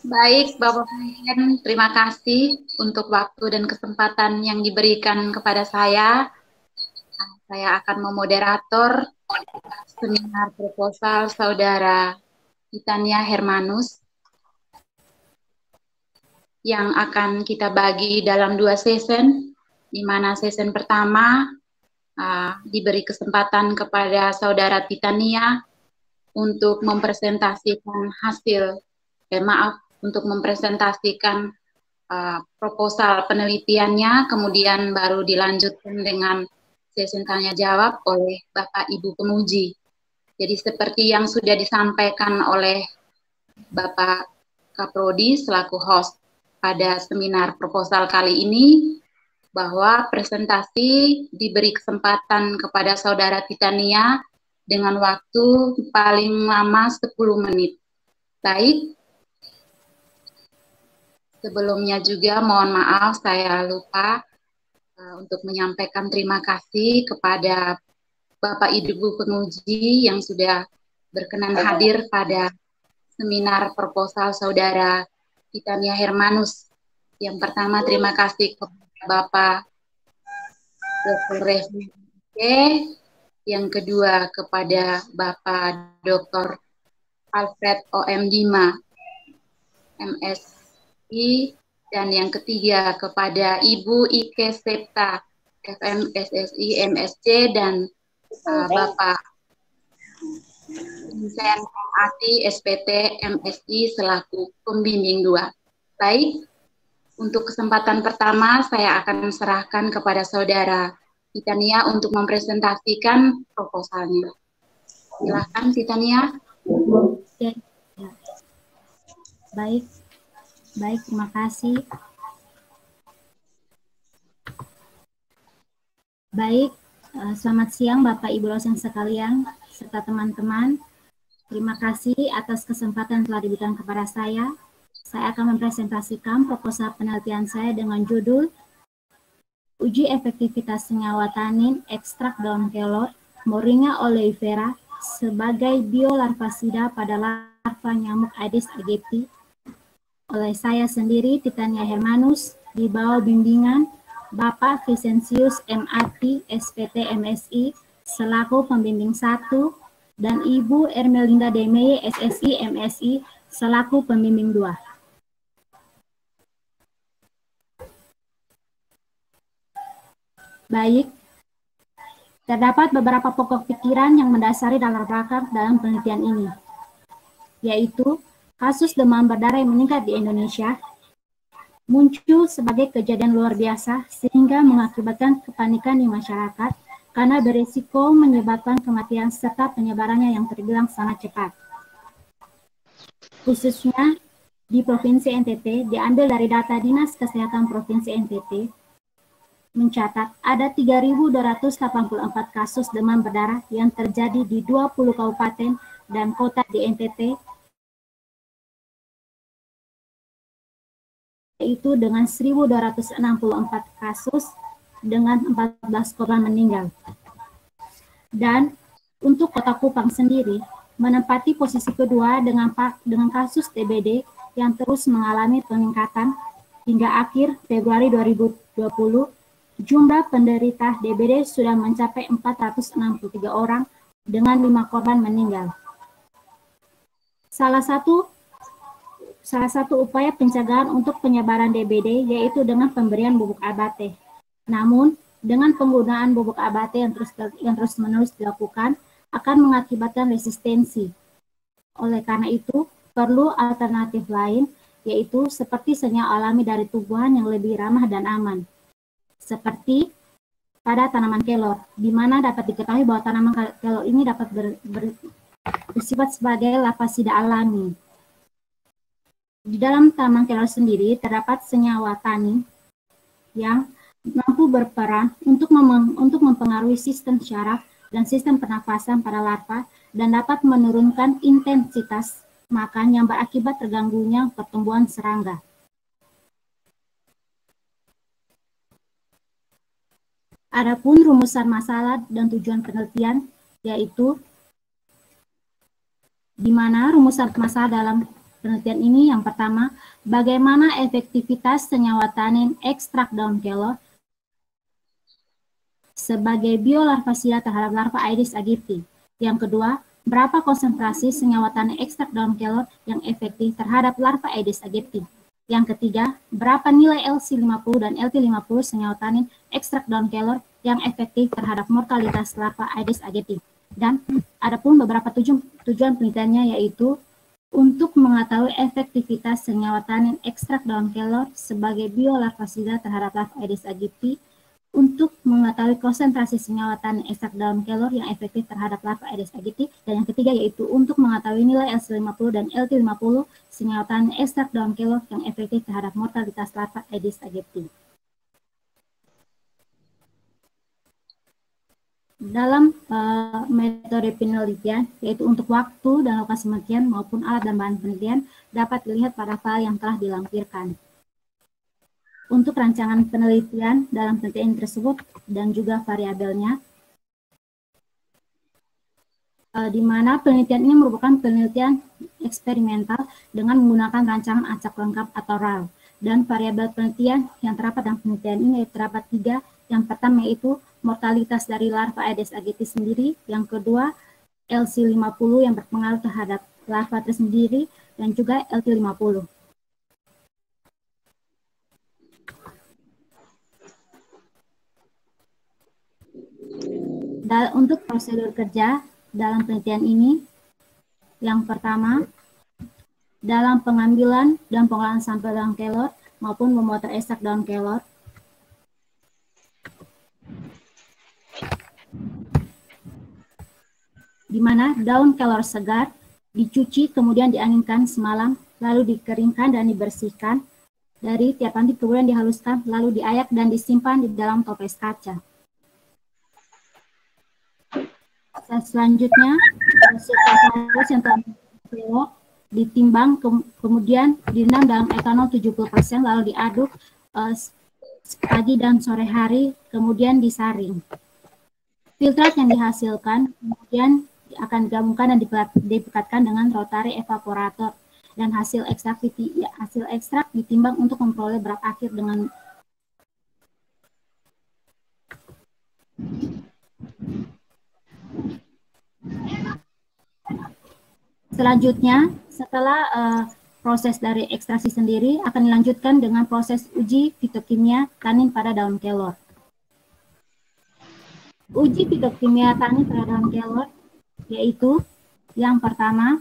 Baik, Bapak Presiden, terima kasih untuk waktu dan kesempatan yang diberikan kepada saya. Saya akan memoderator seminar proposal Saudara Titania Hermanus yang akan kita bagi dalam 2 session, di mana session pertama diberi kesempatan kepada Saudara Titania untuk mempresentasikan untuk mempresentasikan proposal penelitiannya, kemudian baru dilanjutkan dengan sesi tanya jawab oleh Bapak Ibu penguji. Jadi seperti yang sudah disampaikan oleh Bapak Kaprodi selaku host pada seminar proposal kali ini, bahwa presentasi diberi kesempatan kepada Saudara Titania dengan waktu paling lama 10 menit. Baik, sebelumnya juga mohon maaf saya lupa untuk menyampaikan terima kasih kepada Bapak Ibu penguji yang sudah berkenan hadir pada seminar proposal Saudara Titania Hermanus. Yang pertama terima kasih kepada Bapak Dr. Refli, yang kedua kepada Bapak Dr. Alfred O.M. Dima, MSI, dan yang ketiga kepada Ibu Ike Septa, FM SSI MSc, dan Bapak Vincent Ati SPT MSI selaku pembimbing 2. Baik, untuk kesempatan pertama saya akan serahkan kepada Saudara Titania untuk mempresentasikan proposalnya. Silakan Titania. Ya. Baik, terima kasih. Baik, selamat siang Bapak Ibu dosen sekalian serta teman-teman. Terima kasih atas kesempatan telah diberikan kepada saya. Saya akan mempresentasikan proposal penelitian saya dengan judul Uji efektivitas senyawa tanin ekstrak daun kelor Moringa oleifera sebagai biolarvasida pada larva nyamuk Aedes aegypti oleh saya sendiri, Titania Hermanus, di bawah bimbingan Bapak Vicentius M.Ati, SPT MSI, selaku pembimbing 1, dan Ibu Ermelinda Demeye, SSI MSI, selaku pembimbing 2. Baik, terdapat beberapa pokok pikiran yang mendasari latar belakang dalam penelitian ini, yaitu kasus demam berdarah yang meningkat di Indonesia muncul sebagai kejadian luar biasa sehingga mengakibatkan kepanikan di masyarakat karena berisiko menyebabkan kematian serta penyebarannya yang terbilang sangat cepat. Khususnya di Provinsi NTT, diambil dari data Dinas Kesehatan Provinsi NTT, mencatat ada 3.284 kasus demam berdarah yang terjadi di 20 kabupaten dan kota di NTT, yaitu dengan 1.264 kasus dengan 14 korban meninggal. Dan untuk Kota Kupang sendiri menempati posisi kedua dengan kasus TBD yang terus mengalami peningkatan hingga akhir Februari 2020. Jumlah penderita DBD sudah mencapai 463 orang dengan 5 korban meninggal. Salah satu upaya pencegahan untuk penyebaran DBD yaitu dengan pemberian bubuk ABT. Namun, dengan penggunaan bubuk ABT yang terus-menerus dilakukan akan mengakibatkan resistensi. Oleh karena itu, perlu alternatif lain, yaitu seperti senyawa alami dari tumbuhan yang lebih ramah dan aman. Seperti pada tanaman kelor, di mana dapat diketahui bahwa tanaman kelor ini dapat bersifat sebagai larvasida alami. Di dalam tanaman kelor sendiri terdapat senyawa tanin yang mampu berperan untuk mempengaruhi sistem syaraf dan sistem pernafasan pada larva dan dapat menurunkan intensitas makan yang berakibat terganggunya pertumbuhan serangga. Adapun rumusan masalah dan tujuan penelitian, yaitu di mana rumusan masalah dalam penelitian ini yang pertama, bagaimana efektivitas senyawa tanin ekstrak daun kelor sebagai biolarvasida terhadap larva Aedes aegypti. Yang kedua, berapa konsentrasi senyawa tanin ekstrak daun kelor yang efektif terhadap larva Aedes aegypti. Yang ketiga, berapa nilai LC50 dan LT50 senyawa tanin ekstrak daun kelor yang efektif terhadap mortalitas larva Aedes aegypti. Dan adapun beberapa tujuan penelitiannya yaitu untuk mengetahui efektivitas senyawa tanin ekstrak daun kelor sebagai biolarvasida terhadap larva Aedes aegypti, untuk mengetahui konsentrasi senyawa tanin ekstrak daun kelor yang efektif terhadap larva Aedes aegypti, dan yang ketiga yaitu untuk mengetahui nilai LC50 dan LT50 senyawa tanin ekstrak daun kelor yang efektif terhadap mortalitas larva Aedes aegypti. Dalam metode penelitian, yaitu untuk waktu dan lokasi penelitian maupun alat dan bahan penelitian, dapat dilihat pada file yang telah dilampirkan. Untuk rancangan penelitian dalam penelitian tersebut dan juga variabelnya, di mana penelitian ini merupakan penelitian eksperimental dengan menggunakan rancangan acak lengkap atau RAL. Dan variabel penelitian yang terdapat dalam penelitian ini terdapat 3. Yang pertama yaitu mortalitas dari larva Aedes aegypti sendiri. Yang kedua, LC50 yang berpengaruh terhadap larva tersendiri, dan juga LT50. Untuk prosedur kerja dalam penelitian ini, yang pertama, dalam pengambilan dan pengolahan sampel daun kelor maupun pembuatan ekstrak daun kelor, di mana daun kelor segar dicuci kemudian dianginkan semalam, lalu dikeringkan dan dibersihkan dari tiap nanti, kemudian dihaluskan, lalu diayak dan disimpan di dalam toples kaca. Selanjutnya, hasil yang telah ditimbang, kemudian direndam dalam etanol 70%, lalu diaduk pagi dan sore hari, kemudian disaring. Filtrat yang dihasilkan kemudian akan digabungkan dan dipekatkan dengan rotary evaporator, dan hasil ekstrak ditimbang untuk memperoleh berat akhir dengan selanjutnya, setelah proses dari ekstraksi sendiri, akan dilanjutkan dengan proses uji fitokimia tanin pada daun kelor. Uji fitokimia tanin pada daun kelor yaitu yang pertama,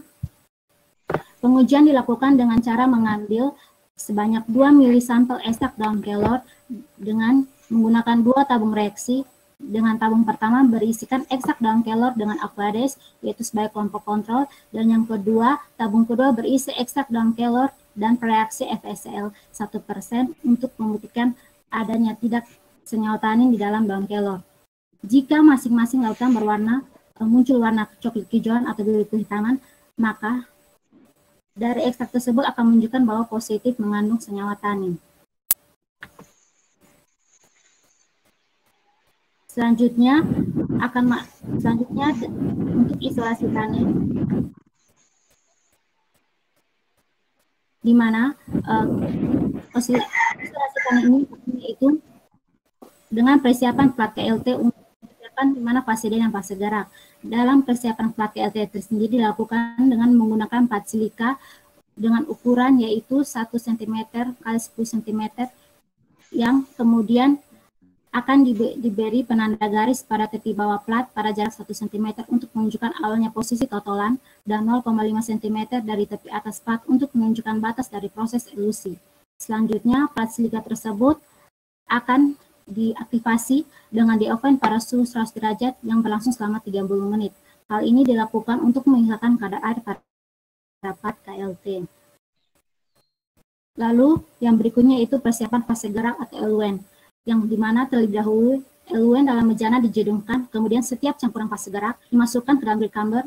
pengujian dilakukan dengan cara mengambil sebanyak 2 mili sampel ekstrak daun kelor dengan menggunakan 2 tabung reaksi. Dengan tabung pertama berisikan ekstrak daun kelor dengan Aquades, yaitu sebagai kelompok kontrol, dan yang kedua, tabung kedua berisi ekstrak daun kelor dan reaksi FSCl 1% untuk membuktikan adanya tidak senyawa tanin di dalam daun kelor. Jika masing-masing lautan berwarna muncul warna coklat hijauan atau biru kehitaman, maka dari ekstrak tersebut akan menunjukkan bahwa positif mengandung senyawa tanin. Selanjutnya untuk isolasi tanin, di mana isolasi tanin ini yaitu dengan persiapan plat KLT untuk persiapan di mana fase D dan fase gerak. Dalam persiapan plat KLT tersendiri dilakukan dengan menggunakan plat silika dengan ukuran yaitu 1 cm x 10 cm yang kemudian akan diberi penanda garis pada tepi bawah plat pada jarak 1 cm untuk menunjukkan awalnya posisi totolan dan 0,5 cm dari tepi atas plat untuk menunjukkan batas dari proses elusi. Selanjutnya, plat silika tersebut akan diaktifasi dengan di-oven pada suhu 100 derajat yang berlangsung selama 30 menit. Hal ini dilakukan untuk menghilangkan kadar air pada plat KLT. Lalu, yang berikutnya itu persiapan fase gerak atau eluen, yang dimana terlebih dahulu eluen dalam bejana dijedungkan, kemudian setiap campuran fase gerak dimasukkan ke dalam receiver,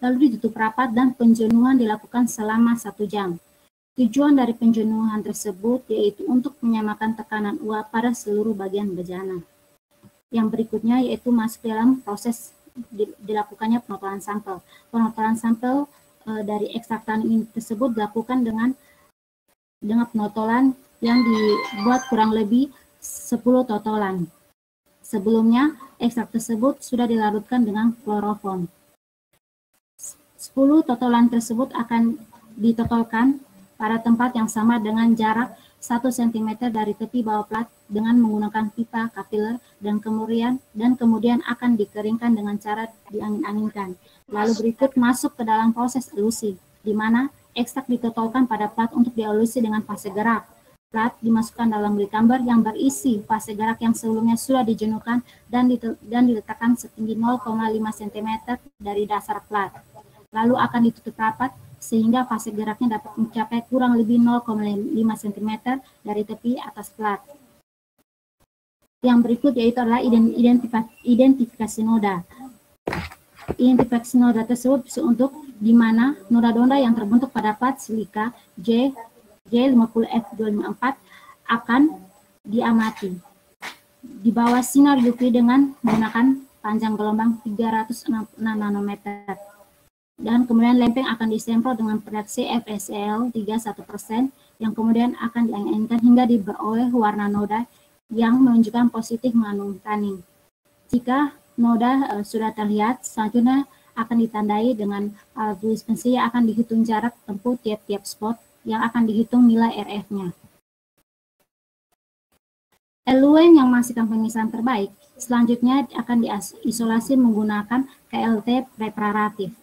lalu ditutup rapat dan penjenuhan dilakukan selama 1 jam. Tujuan dari penjenuhan tersebut yaitu untuk menyamakan tekanan uap pada seluruh bagian bejana. Yang berikutnya yaitu masuk dalam proses dilakukannya penotolan sampel. Penotolan sampel dari ekstrak tanin tersebut dilakukan dengan penotolan yang dibuat kurang lebih 10 totolan. Sebelumnya, ekstrak tersebut sudah dilarutkan dengan klorofon. 10 totolan tersebut akan ditotolkan pada tempat yang sama dengan jarak 1 cm dari tepi bawah plat dengan menggunakan pipa kapiler dan kemudian akan dikeringkan dengan cara diangin-anginkan. Lalu berikut masuk ke dalam proses elusi, di mana ekstrak ditotolkan pada plat untuk dielusi dengan fase gerak. Plat dimasukkan dalam glikamber yang berisi fase gerak yang sebelumnya sudah dijenuhkan dan diletakkan setinggi 0,5 cm dari dasar plat. Lalu akan ditutup rapat sehingga fase geraknya dapat mencapai kurang lebih 0,5 cm dari tepi atas plat. Yang berikut yaitu adalah identifikasi noda. Identifikasi noda tersebut bisa untuk di mana noda-noda yang terbentuk pada plat silika J50F254 akan diamati di bawah sinar UV dengan menggunakan panjang gelombang 306 nanometer. Dan kemudian lempeng akan disemprot dengan reaksi FeSiO3 1% yang kemudian akan diangin-anginkan hingga diperoleh warna noda yang menunjukkan positif mengandung tanin. Jika noda sudah terlihat, selanjutnya akan ditandai dengan alat tulis pensil yang akan dihitung jarak tempuh tiap-tiap spot yang akan dihitung nilai RF-nya. Eluen yang menghasilkan pemisahan terbaik selanjutnya akan diisolasi menggunakan KLT preparatif.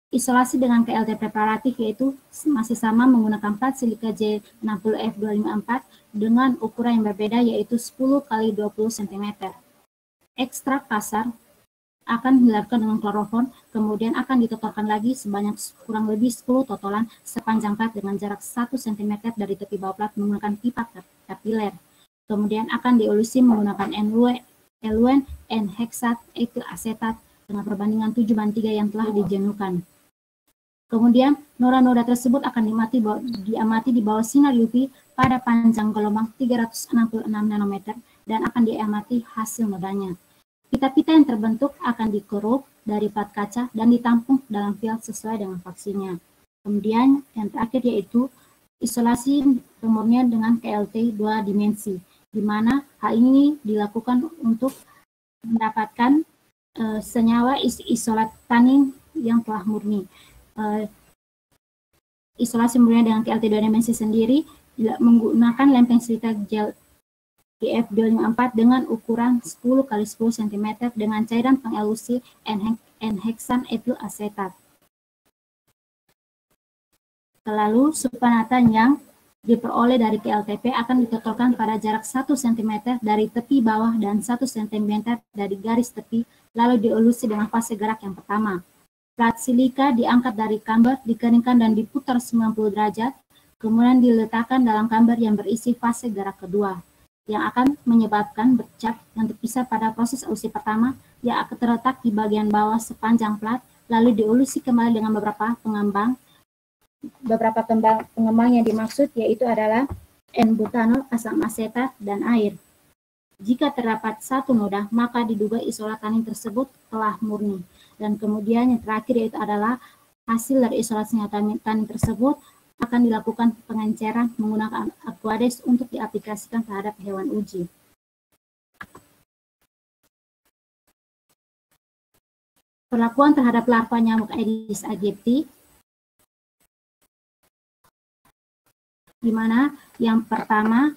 Isolasi dengan KLT preparatif yaitu masih sama menggunakan plat silika J60F254 dengan ukuran yang berbeda yaitu 10 x 20 cm. Ekstrak kasar akan dilakukan dengan klorofon, kemudian akan ditotolkan lagi sebanyak kurang lebih 10 totolan sepanjang plat dengan jarak 1 cm dari tepi bawah plat menggunakan pipa kapiler. Kemudian akan dielusi menggunakan eluen N-heksat etil asetat dengan perbandingan 7:3 yang telah dijenuhkan. Kemudian noda-noda tersebut akan diamati di bawah sinar UV pada panjang gelombang 366 nanometer dan akan diamati hasil nodanya. Pita-pita yang terbentuk akan dikerup dari plat kaca dan ditampung dalam vial sesuai dengan vaksinnya. Kemudian yang terakhir yaitu isolasi pemurnian dengan KLT 2 dimensi, di mana hal ini dilakukan untuk mendapatkan senyawa isolat tanin yang telah murni. Isolasi murni dengan KLT 2 dimensi sendiri menggunakan lempeng silika gel GF254 dengan ukuran 10 x 10 cm dengan cairan pengelusi N-heksan etil asetat. Lalu supernatant yang diperoleh dari KLTP akan ditotolkan pada jarak 1 cm dari tepi bawah dan 1 cm dari garis tepi, lalu dielusi dengan fase gerak yang pertama. Plat silika diangkat dari kamber, dikeringkan dan diputar 90 derajat, kemudian diletakkan dalam kamber yang berisi fase gerak kedua, yang akan menyebabkan bercak yang terpisah pada proses elusi pertama yang akan terletak di bagian bawah sepanjang plat, lalu dielusi kembali dengan beberapa pengembang yang dimaksud yaitu adalah N-butanol, asam asetat, dan air. Jika terdapat satu noda, maka diduga isolat tanin tersebut telah murni. Dan kemudian yang terakhir yaitu adalah hasil dari isolasinya tanin tersebut akan dilakukan pengenceran menggunakan Aquades untuk diaplikasikan terhadap hewan uji. Perlakuan terhadap larva nyamuk Aedes aegypti, di mana yang pertama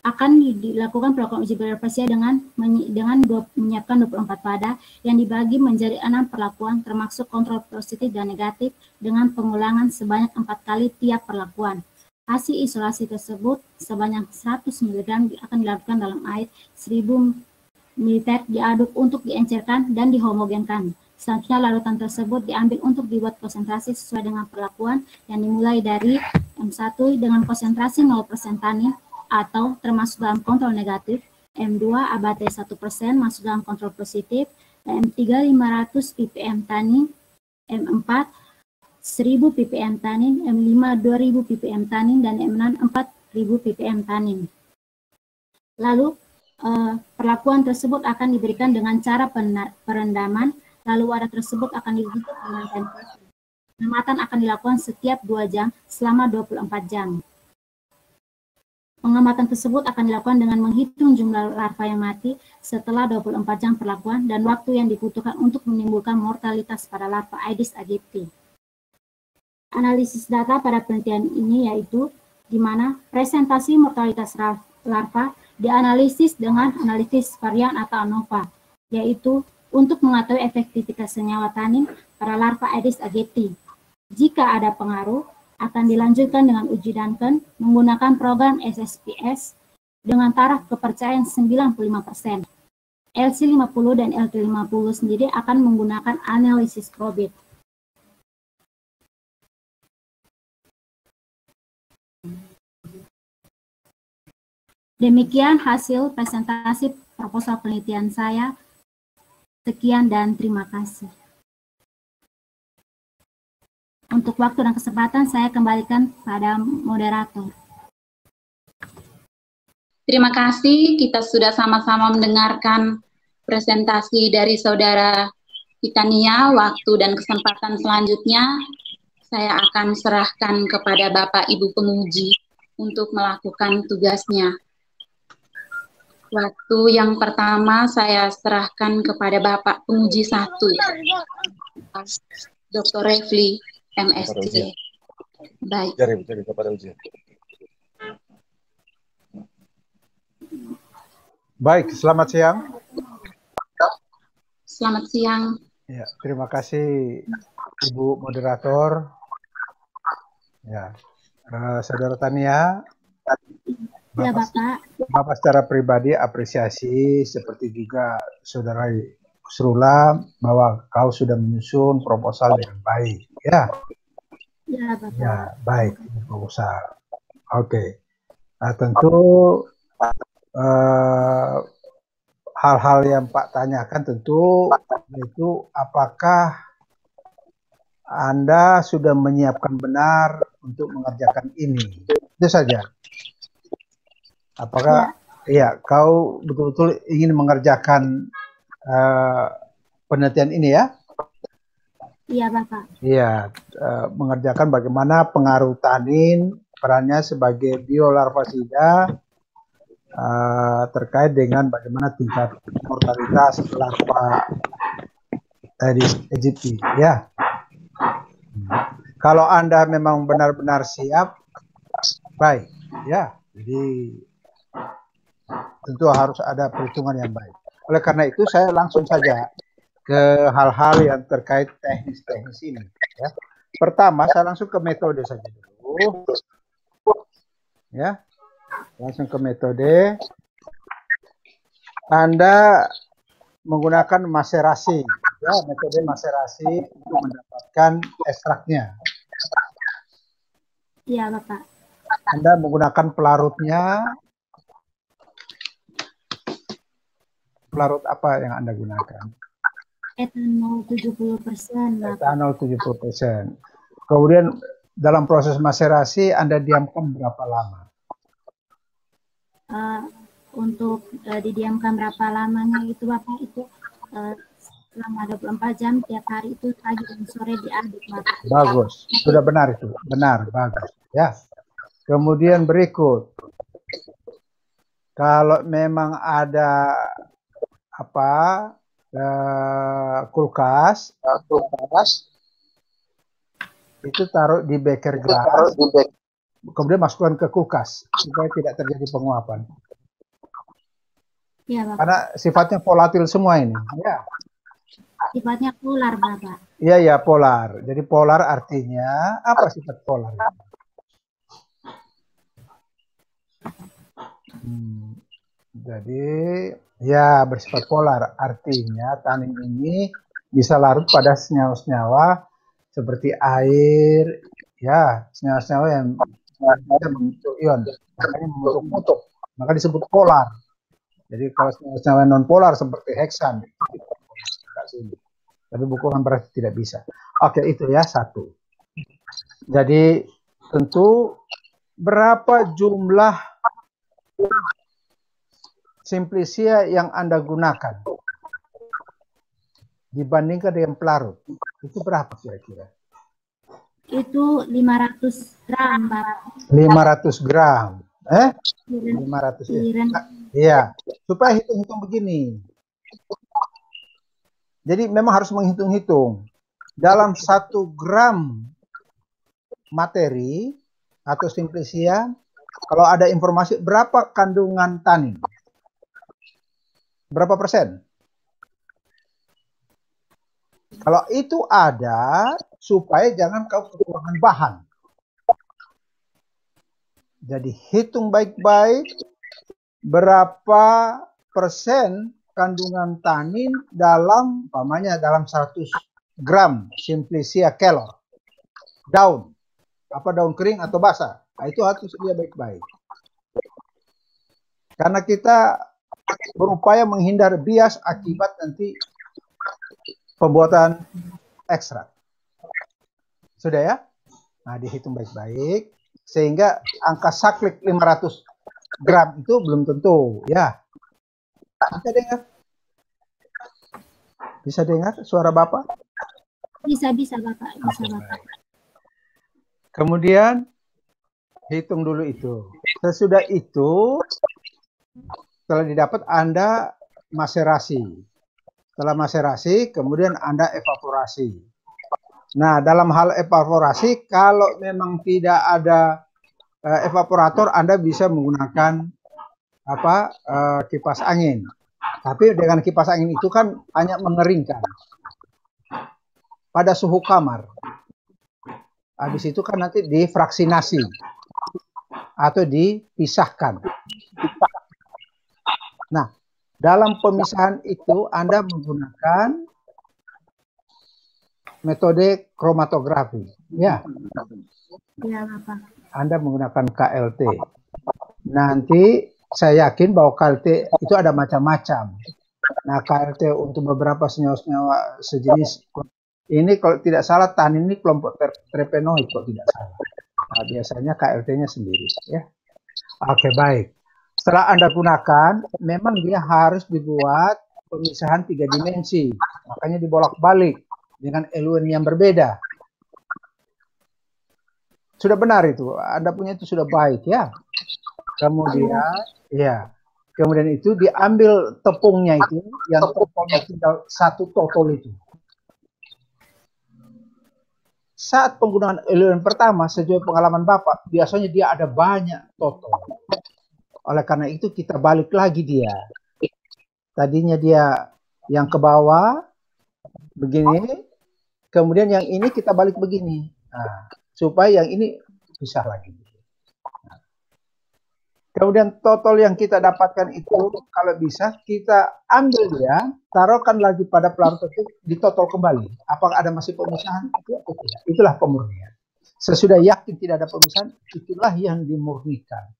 akan dilakukan perlakuan uji beradaptasi dengan menyiapkan 24 pada yang dibagi menjadi 6 perlakuan termasuk kontrol positif dan negatif dengan pengulangan sebanyak 4 kali tiap perlakuan. Hasil isolasi tersebut sebanyak 100 mg akan dilakukan dalam air 1000 ml diaduk untuk diencerkan dan dihomogenkan. Selanjutnya larutan tersebut diambil untuk dibuat konsentrasi sesuai dengan perlakuan yang dimulai dari M1 dengan konsentrasi 0% tanin atau termasuk dalam kontrol negatif, M2 abate 1% masuk dalam kontrol positif, M3 500 ppm tanin, M4 1000 ppm tanin, M5 2000 ppm tanin, dan M6 4000 ppm tanin. Lalu perlakuan tersebut akan diberikan dengan cara perendaman lalu wadah tersebut akan ditutup dengan kain plastik. Pengamatan akan dilakukan setiap 2 jam selama 24 jam. Pengamatan tersebut akan dilakukan dengan menghitung jumlah larva yang mati setelah 24 jam perlakuan dan waktu yang dibutuhkan untuk menimbulkan mortalitas pada larva Aedes aegypti. Analisis data pada penelitian ini yaitu di mana presentasi mortalitas larva dianalisis dengan analisis varian atau ANOVA, yaitu untuk mengetahui efektivitas senyawa tanin pada larva Aedes aegypti. Jika ada pengaruh, akan dilanjutkan dengan uji Duncan menggunakan program SSPS dengan taraf kepercayaan 95%. LC50 dan LT50 sendiri akan menggunakan analisis probit. Demikian hasil presentasi proposal penelitian saya. Sekian dan terima kasih. Untuk waktu dan kesempatan saya kembalikan pada moderator. Terima kasih, kita sudah sama-sama mendengarkan presentasi dari Saudara Titania. Waktu dan kesempatan selanjutnya saya akan serahkan kepada Bapak Ibu penguji untuk melakukan tugasnya. Waktu yang pertama saya serahkan kepada Bapak penguji 1, Dr. Refli, MSc. Baik. Cari kepada ujian. Baik, selamat siang. Selamat siang. Ya, terima kasih Ibu Moderator. Ya, Saudara Tania. Ya, Bapak. Bapak secara pribadi apresiasi, seperti juga Saudara Srula, bahwa kau sudah menyusun proposal dengan baik. Ya. Ya, Bapak. Ya, baik proposal. Oke. Nah, tentu hal-hal yang Pak tanyakan tentu yaitu apakah Anda sudah menyiapkan benar untuk mengerjakan ini. Itu saja. Apakah ya kau betul-betul ingin mengerjakan penelitian ini ya? Iya, Bapak. Iya, mengerjakan bagaimana pengaruh tanin, perannya sebagai biolarvasida terkait dengan bagaimana tingkat mortalitas larva Aedes aegypti. Ya, kalau Anda memang benar-benar siap, baik. Ya, jadi tentu harus ada perhitungan yang baik. Oleh karena itu saya langsung saja ke hal-hal yang terkait teknis-teknis ini. Ya. Pertama, saya langsung ke metode saja dulu. Ya, langsung ke metode. Anda menggunakan maserasi, ya, metode maserasi untuk mendapatkan ekstraknya. Iya, Bapak. Anda menggunakan pelarutnya. Pelarut apa yang Anda gunakan? Etanol 70%. Etanol 70%. Kemudian dalam proses maserasi Anda diamkan berapa lama? Untuk didiamkan berapa lamanya itu Bapak, itu selama 24 jam tiap hari, itu pagi dan sore diaduk, Bapak. Bagus, sudah benar itu, benar, bagus. Ya. Kemudian berikut, kalau memang ada kulkas, itu taruh di beker gelas, kemudian masukkan ke kulkas supaya tidak terjadi penguapan. Ya, Bapak. Karena sifatnya volatil semua ini. Ya. Sifatnya polar, Bapak. Iya, ya, polar. Jadi polar artinya apa sifat polar? Jadi ya bersifat polar. Artinya tanin ini bisa larut pada senyawa-senyawa seperti air, ya, senyawa-senyawa yang bisa membentuk ion, makanya membentuk kutub, maka disebut polar. Jadi kalau senyawa non polar seperti heksan, tapi bukan berarti tidak bisa. Oke, itu ya satu. Jadi tentu berapa jumlah Simplicia yang Anda gunakan? dibandingkan dengan pelarut, itu berapa kira-kira? Itu 500 gram, Bapak. 500 gram. 500 ya. Iya, supaya hitung-hitung begini. Jadi memang harus menghitung-hitung. Dalam 1 gram materi atau simplisia, kalau ada informasi berapa kandungan tanin? Berapa persen? Kalau itu ada, supaya jangan kau kekurangan bahan. Jadi hitung baik-baik berapa persen kandungan tanin dalam, umpamanya dalam 100 gram simplisia kelor. Daun. Apa daun kering atau basah. Nah, itu harus dia baik-baik. Karena kita berupaya menghindar bias akibat nanti pembuatan ekstrak. Sudah ya? Nah, dihitung baik-baik. Sehingga angka saklik 500 gram itu belum tentu. Ya. Bisa dengar? Bisa dengar suara Bapak? Bisa Bapak. Bisa Bapak. Kemudian hitung dulu itu. Sesudah itu, setelah didapat Anda maserasi. Setelah maserasi, kemudian Anda evaporasi. Nah, dalam hal evaporasi, kalau memang tidak ada evaporator, Anda bisa menggunakan kipas angin. Tapi dengan kipas angin itu kan hanya mengeringkan pada suhu kamar. Habis itu kan nanti difraksinasi atau dipisahkan. Nah, dalam pemisahan itu Anda menggunakan metode kromatografi. Ya. Ya, Bapak. Anda menggunakan KLT. Nanti saya yakin bahwa KLT itu ada macam-macam. Nah, KLT untuk beberapa senyawa-senyawa sejenis. Ini kalau tidak salah tanin ini kelompok terpenoid kalau tidak salah. Nah, biasanya KLT-nya sendiri. Ya. Oke, baik. Setelah Anda gunakan, memang dia harus dibuat pemisahan 3 dimensi. Makanya dibolak-balik dengan eluen yang berbeda. Sudah benar itu. Anda punya itu sudah baik ya. Kemudian itu diambil tepungnya itu, yang tepungnya tinggal 1 totol itu. Saat penggunaan eluen pertama, sesuai pengalaman Bapak, biasanya dia ada banyak totol. Oleh karena itu kita balik lagi dia. Tadinya dia yang ke bawah, begini, kemudian yang ini kita balik begini. Nah, supaya yang ini pisah lagi. Kemudian total yang kita dapatkan itu, kalau bisa kita ambil dia, taruhkan lagi pada pelarut itu, ditotol kembali. Apakah ada masih pemisahan? Itulah pemurnian. Sesudah yakin tidak ada pemisahan, itulah yang dimurnikan.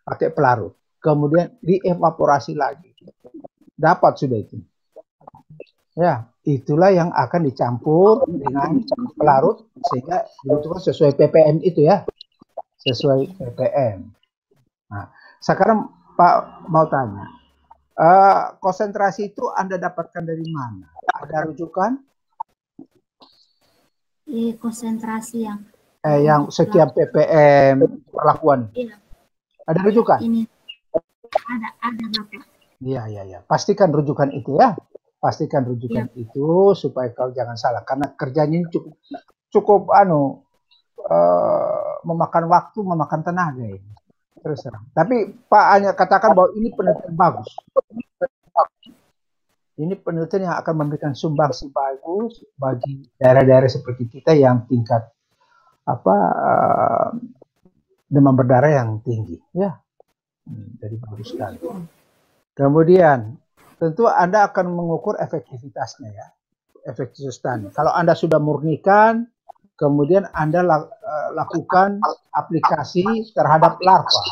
Pakai pelarut. Kemudian dievaporasi lagi. Dapat sudah itu. Ya, itulah yang akan dicampur dengan pelarut, sehingga dibutuhkan sesuai ppm itu ya. Sesuai ppm. Nah, sekarang Pak mau tanya, konsentrasi itu Anda dapatkan dari mana? Ada rujukan? Konsentrasi yang sekian ppm perlakuan. Iya. Ada rujukan? Ini ada Bapak. Iya. Pastikan rujukan itu ya. Pastikan rujukan itu supaya kau jangan salah, karena kerjanya ini cukup memakan waktu, memakan tenaga ini. Terus terang. Tapi Pak hanya katakan bahwa ini penelitian bagus. Ini penelitian yang akan memberikan sumbangsi bagus bagi daerah-daerah seperti kita yang tingkat demam berdarah yang tinggi, ya. Jadi bagus sekali. Kemudian tentu Anda akan mengukur efektivitasnya ya, efektivitas tanin. Kalau Anda sudah murnikan, kemudian Anda lakukan aplikasi terhadap larva.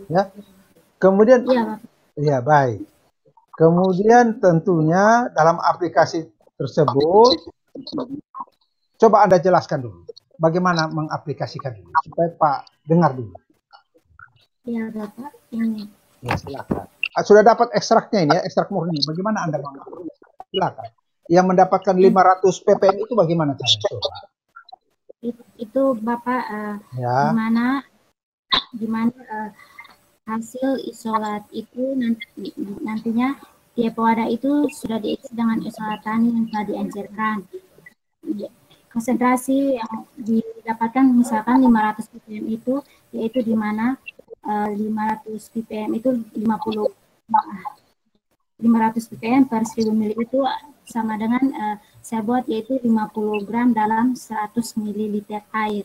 Ya. Kemudian ya baik. Kemudian tentunya dalam aplikasi tersebut coba Anda jelaskan dulu bagaimana mengaplikasikan dulu supaya Pak dengar dulu. Ya Bapak, ini. Ya silakan. sudah dapat ekstraknya ini ya, ekstrak murni. Bagaimana Anda mengatur? Silakan. Yang mendapatkan 500 ppm itu bagaimana caranya? Itu Bapak Ya. gimana hasil isolat itu nantinya tiap wadah itu sudah diisi dengan isolat tani yang telah diencerkan. Konsentrasi yang didapatkan misalkan 500 ppm itu, yaitu di mana 500 ppm itu 500 ppm per 1000 ml itu sama dengan saya buat yaitu 50 gram dalam 100 ml air.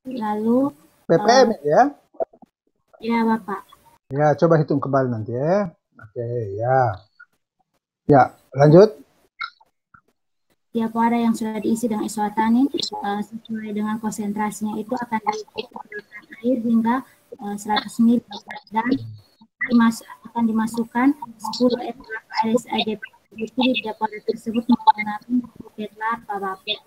Lalu ppm ya? Ya Bapak. Ya, coba hitung kembali nanti ya. Oke, ya. Ya, lanjut. Tiap wadah yang sudah diisi dengan isolat tanin sesuai dengan konsentrasinya itu akan diisi air hingga 100 ml dan akan dimasukkan 10 ekor Aedes aegypti di tiap wadah tersebut menggunakan pipet larva Bapak.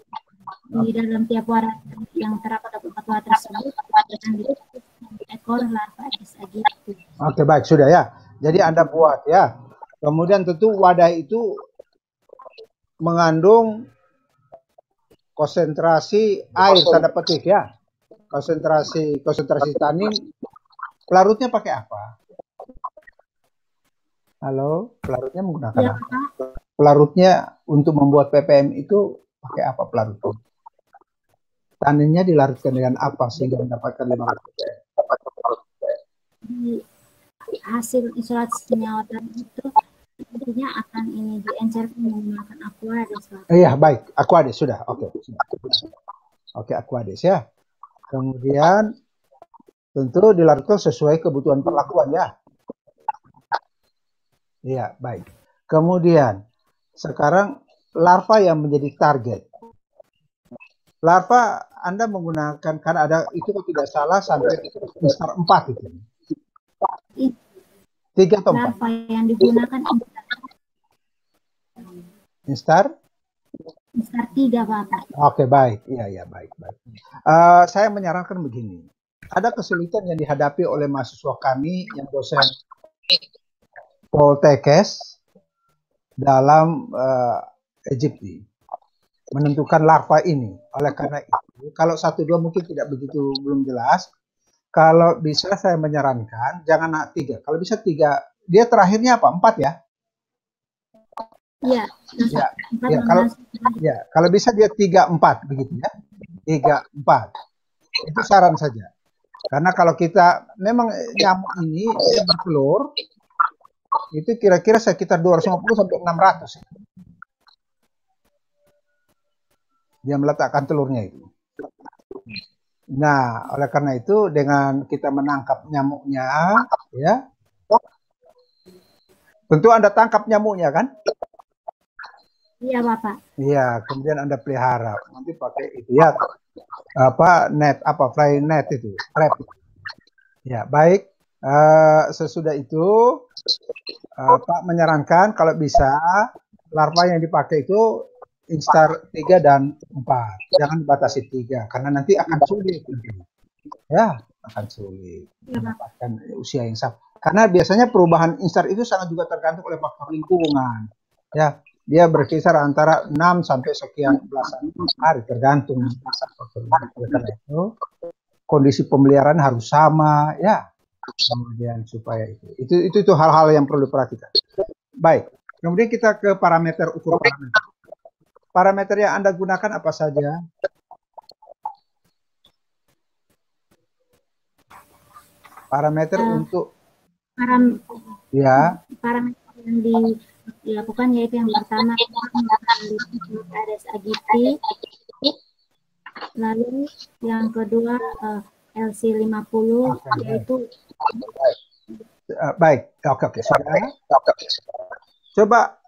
Di dalam tiap wadah yang terdapat 4 wadah tersebut akan ditutup ekor larva Aedes aegypti. Oke, baik, sudah ya. Jadi Anda buat ya. Kemudian tentu wadah itu mengandung konsentrasi air tanda petik ya. Konsentrasi tanin. Pelarutnya pakai apa? Halo, pelarutnya menggunakan Ya, apa? Pelarutnya untuk membuat ppm itu pakai apa pelarutnya? Taninnya dilarutkan dengan apa sehingga mendapatkan 500 ppm? Di hasil isolasi senyawa tadi itu tentunya akan ini diencerkan menggunakan Aquades. Iya, baik. Aquades sudah. Oke. Oke, Aquades ya. Kemudian tentu dilarutkan sesuai kebutuhan perlakuan ya. Iya, baik. Kemudian sekarang larva yang menjadi target. Larva Anda menggunakan, kan ada itu kalau tidak salah sampai instar 4 itu. 3 atau 4? Larva yang digunakan Instar 3 Bapak. Oke, baik. Iya, baik. Saya menyarankan begini. Ada kesulitan yang dihadapi oleh mahasiswa kami yang dosen Poltekkes dalam Egypti menentukan larva ini. Oleh karena itu, kalau 1-2 mungkin tidak begitu belum jelas. Kalau bisa saya menyarankan jangan 3. Kalau bisa 3. Dia terakhirnya apa? 4 ya? Iya. Kalau bisa dia 3-4 begitu ya. 3-4. Itu saran saja. Karena kalau kita memang nyamuk ini dia bertelur itu kira-kira sekitar 250 sampai 600. Dia meletakkan telurnya itu. Nah, oleh karena itu dengan kita menangkap nyamuknya, ya, tentu Anda tangkap nyamuknya kan? Iya Bapak. Iya, kemudian Anda pelihara. Nanti pakai itu ya, net, fly net itu, trap. Ya, baik. Sesudah itu, Pak menyarankan kalau bisa larva yang dipakai itu instar 3 dan 4. Jangan batasi 3 karena nanti akan sulit. Ya, akan sulit mendapatkan usia yang sama. Karena biasanya perubahan instar itu sangat juga tergantung oleh faktor lingkungan. Ya, dia berkisar antara 6 sampai sekian belasan hari tergantung faktor lingkungan. Karena itu kondisi pemeliharaan harus sama ya. Kemudian supaya itu hal-hal yang perlu diperhatikan. Baik. Kemudian kita ke parameter ukur parameter. Parameter yang Anda gunakan apa saja? Parameter untuk parameter yang dilakukan yaitu yang pertama Aedes aegypti, lalu yang kedua LC50 yaitu baik. Oke. Coba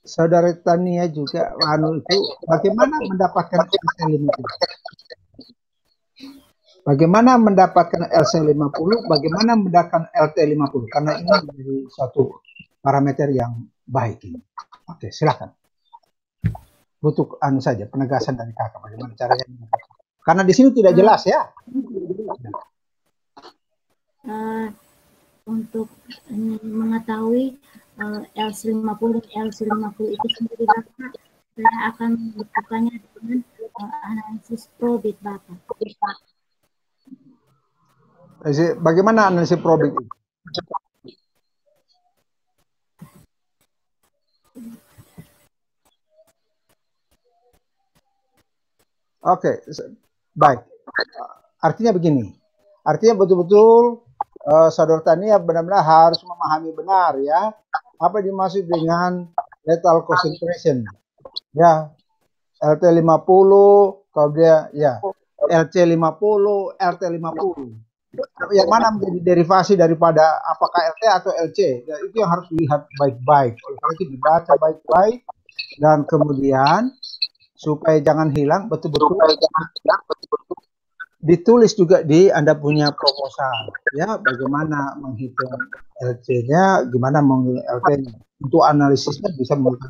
Saudara Tania juga itu bagaimana mendapatkan LC50? Bagaimana mendapatkan LC50? Bagaimana mendapatkan LT50? Karena ini menjadi suatu parameter yang baik ini. Oke, silakan. Butuh saja penegasan dari kakak bagaimana caranya. Karena di sini tidak jelas ya. untuk mengetahui L50 dan L50 itu sendiri Bapak, saya akan melakukannya dengan analisis probit Bapak. Bagaimana analisis probit itu? Oke, baik. Artinya begini. Artinya betul-betul Saudara Tania benar-benar harus memahami benar ya apa dimaksud dengan lethal concentration. Ya, LT50, kalau dia ya LC50, LT50. Yang mana menjadi derivasi daripada apakah LT atau LC? Ya, itu yang harus dilihat baik-baik. Oleh karena itu dibaca baik-baik dan kemudian supaya jangan hilang betul-betul ditulis juga di Anda punya proposal ya, bagaimana menghitung LC-nya, gimana menghitung LT-nya. Untuk analisisnya bisa menggunakan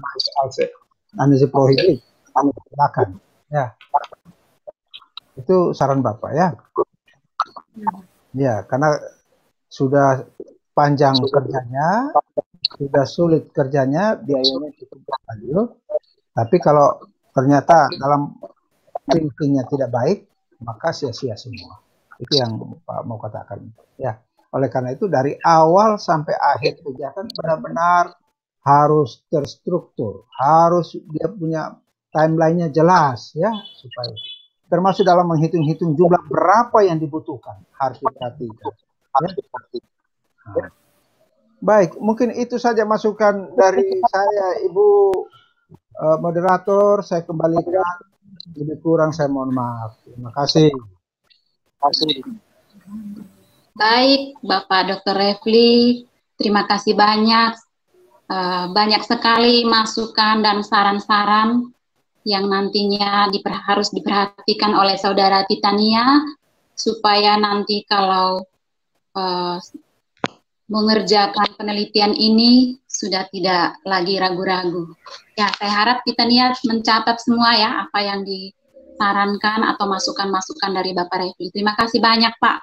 analisis probit. Silakan ya. Itu saran Bapak ya. Ya, karena sudah panjang kerjanya, sudah sulit kerjanya, biayanya cukup banyak. Tapi kalau ternyata dalam thinkingnya tidak baik, maka sia-sia semua. Itu yang Pak mau katakan. Ya, oleh karena itu dari awal sampai akhir kegiatan benar-benar harus terstruktur, harus dia punya timelinenya jelas ya, supaya termasuk dalam menghitung-hitung jumlah berapa yang dibutuhkan harus diperhatikan. Ya. Nah. Baik, mungkin itu saja masukan dari saya, Ibu moderator. Saya kembalikan. Lebih kurang saya mohon maaf. Terima kasih. Baik, Bapak Dr. Refli, terima kasih banyak. Banyak sekali masukan dan saran-saran yang nantinya harus diperhatikan oleh Saudara Titania supaya nanti kalau mengerjakan penelitian ini sudah tidak lagi ragu-ragu. Ya, saya harap Titania mencatat semua ya apa yang disarankan atau masukan-masukan dari Bapak Refli. Terima kasih banyak Pak.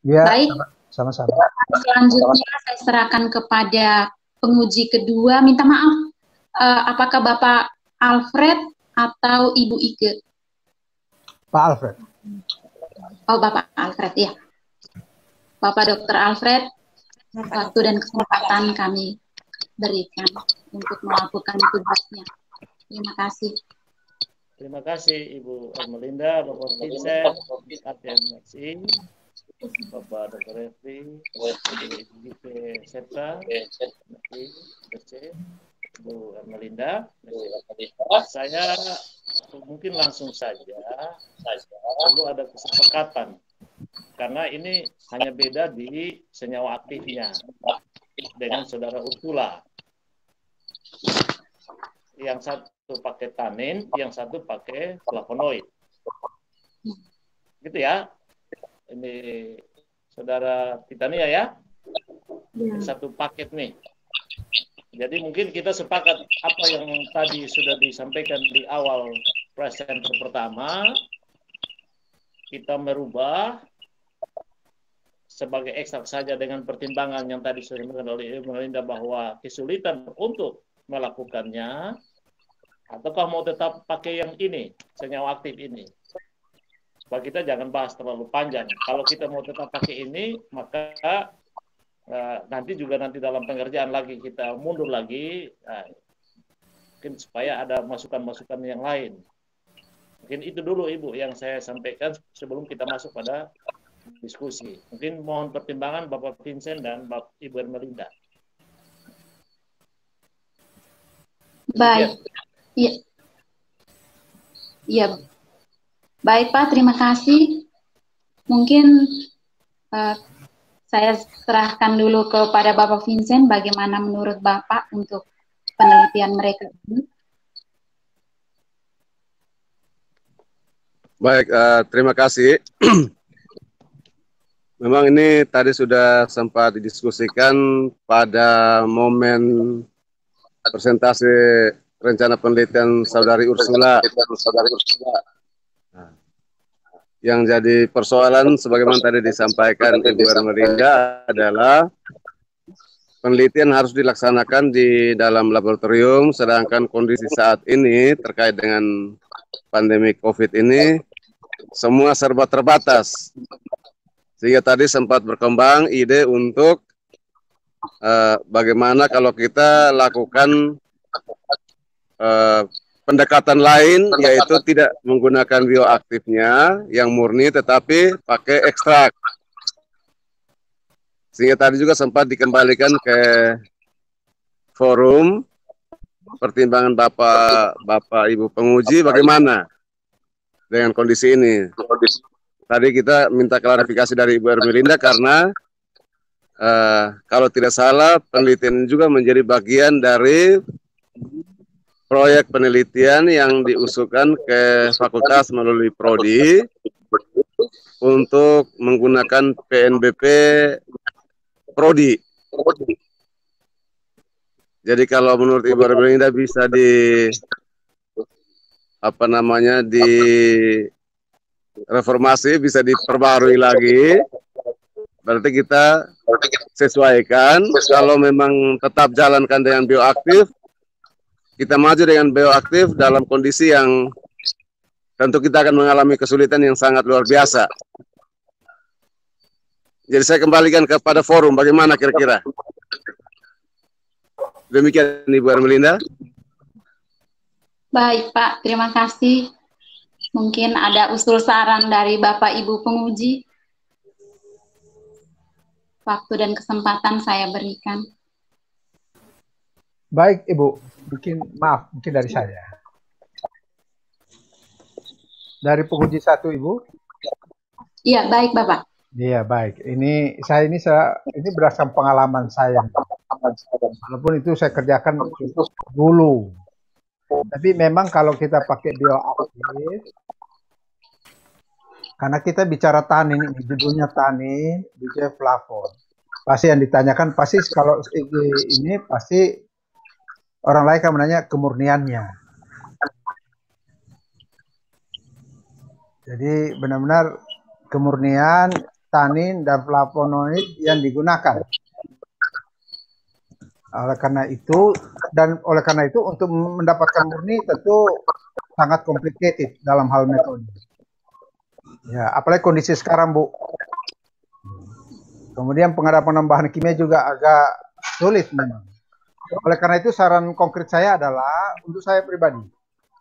Ya, baik. Sama-sama. Selanjutnya saya serahkan kepada penguji kedua. Minta maaf, apakah Bapak Alfred atau Ibu Ike? Pak Alfred. Oh, Bapak Alfred ya. Bapak Dr. Alfred, waktu dan kesempatan kami berikan untuk melakukan tugasnya. Terima kasih. Terima kasih Ibu Ermelinda, Bapak Vincent, ATMSI, Bapak Dr. Refli, Ibu Ike Septa, Ibu Ermelinda. Saya mungkin langsung saja perlu ada kesepakatan karena ini hanya beda di senyawa aktifnya dengan Saudara Ursula. Yang satu pakai tanin, yang satu pakai flavonoid. Gitu ya. Ini Saudara Titania ya. Satu paket nih. Jadi mungkin kita sepakat apa yang tadi sudah disampaikan di awal presenter pertama. Kita merubah sebagai ekstrak saja dengan pertimbangan yang tadi sudah disampaikan oleh Ibu Melinda bahwa kesulitan untuk melakukannya, ataukah mau tetap pakai yang ini, senyawa aktif ini. Supaya kita jangan bahas terlalu panjang. Kalau kita mau tetap pakai ini, maka nanti dalam pengerjaan lagi kita mundur lagi, mungkin supaya ada masukan-masukan yang lain. Mungkin itu dulu Ibu yang saya sampaikan sebelum kita masuk pada diskusi. Mungkin mohon pertimbangan Bapak Vincent dan Bapak Ibu Ermelinda. Baik. Ya. Ya. Baik Pak, terima kasih. Mungkin saya serahkan dulu kepada Bapak Vincent bagaimana menurut Bapak untuk penelitian mereka ini. Baik, terima kasih. Memang ini tadi sudah sempat didiskusikan pada momen presentasi rencana penelitian Saudari Ursula. Yang jadi persoalan sebagaimana tadi disampaikan Ibu Ermelinda adalah penelitian harus dilaksanakan di dalam laboratorium, sedangkan kondisi saat ini terkait dengan pandemi COVID ini semua serba terbatas. Sehingga tadi sempat berkembang ide untuk bagaimana kalau kita lakukan pendekatan lain, yaitu tidak menggunakan bioaktifnya yang murni, tetapi pakai ekstrak. Sehingga tadi juga sempat dikembalikan ke forum pertimbangan Bapak Ibu penguji bagaimana dengan kondisi ini. Tadi kita minta klarifikasi dari Ibu Ermelinda karena kalau tidak salah penelitian juga menjadi bagian dari proyek penelitian yang diusulkan ke fakultas melalui prodi untuk menggunakan PNBP prodi. Jadi kalau menurut Ibu Ermelinda bisa di reformasi, bisa diperbarui lagi. Berarti kita sesuaikan. Kalau memang tetap jalankan dengan bioaktif, kita maju dengan bioaktif dalam kondisi yang tentu kita akan mengalami kesulitan yang sangat luar biasa. Jadi saya kembalikan kepada forum, bagaimana kira-kira? Demikian Ibu Ermelinda. Baik Pak, terima kasih. Mungkin ada usul saran dari Bapak Ibu penguji. Waktu dan kesempatan saya berikan. Baik Ibu, mungkin dari saya. Dari penguji 1 Ibu. Iya, baik Bapak. Iya, baik. Ini berdasarkan pengalaman saya. Walaupun itu saya kerjakan dulu. Tapi memang kalau kita pakai bioaktif, karena kita bicara tanin, ini judulnya tanin, bicara flavon. Pasti yang ditanyakan, pasti kalau ini pasti orang lain akan menanya kemurniannya. Jadi benar-benar kemurnian tanin dan flavonoid yang digunakan. Oleh karena itu untuk mendapatkan murni tentu sangat complicated dalam hal metode. Ya, apalagi kondisi sekarang, Bu. Kemudian pengadaan bahan kimia juga agak sulit memang. Oleh karena itu saran konkret saya adalah untuk saya pribadi,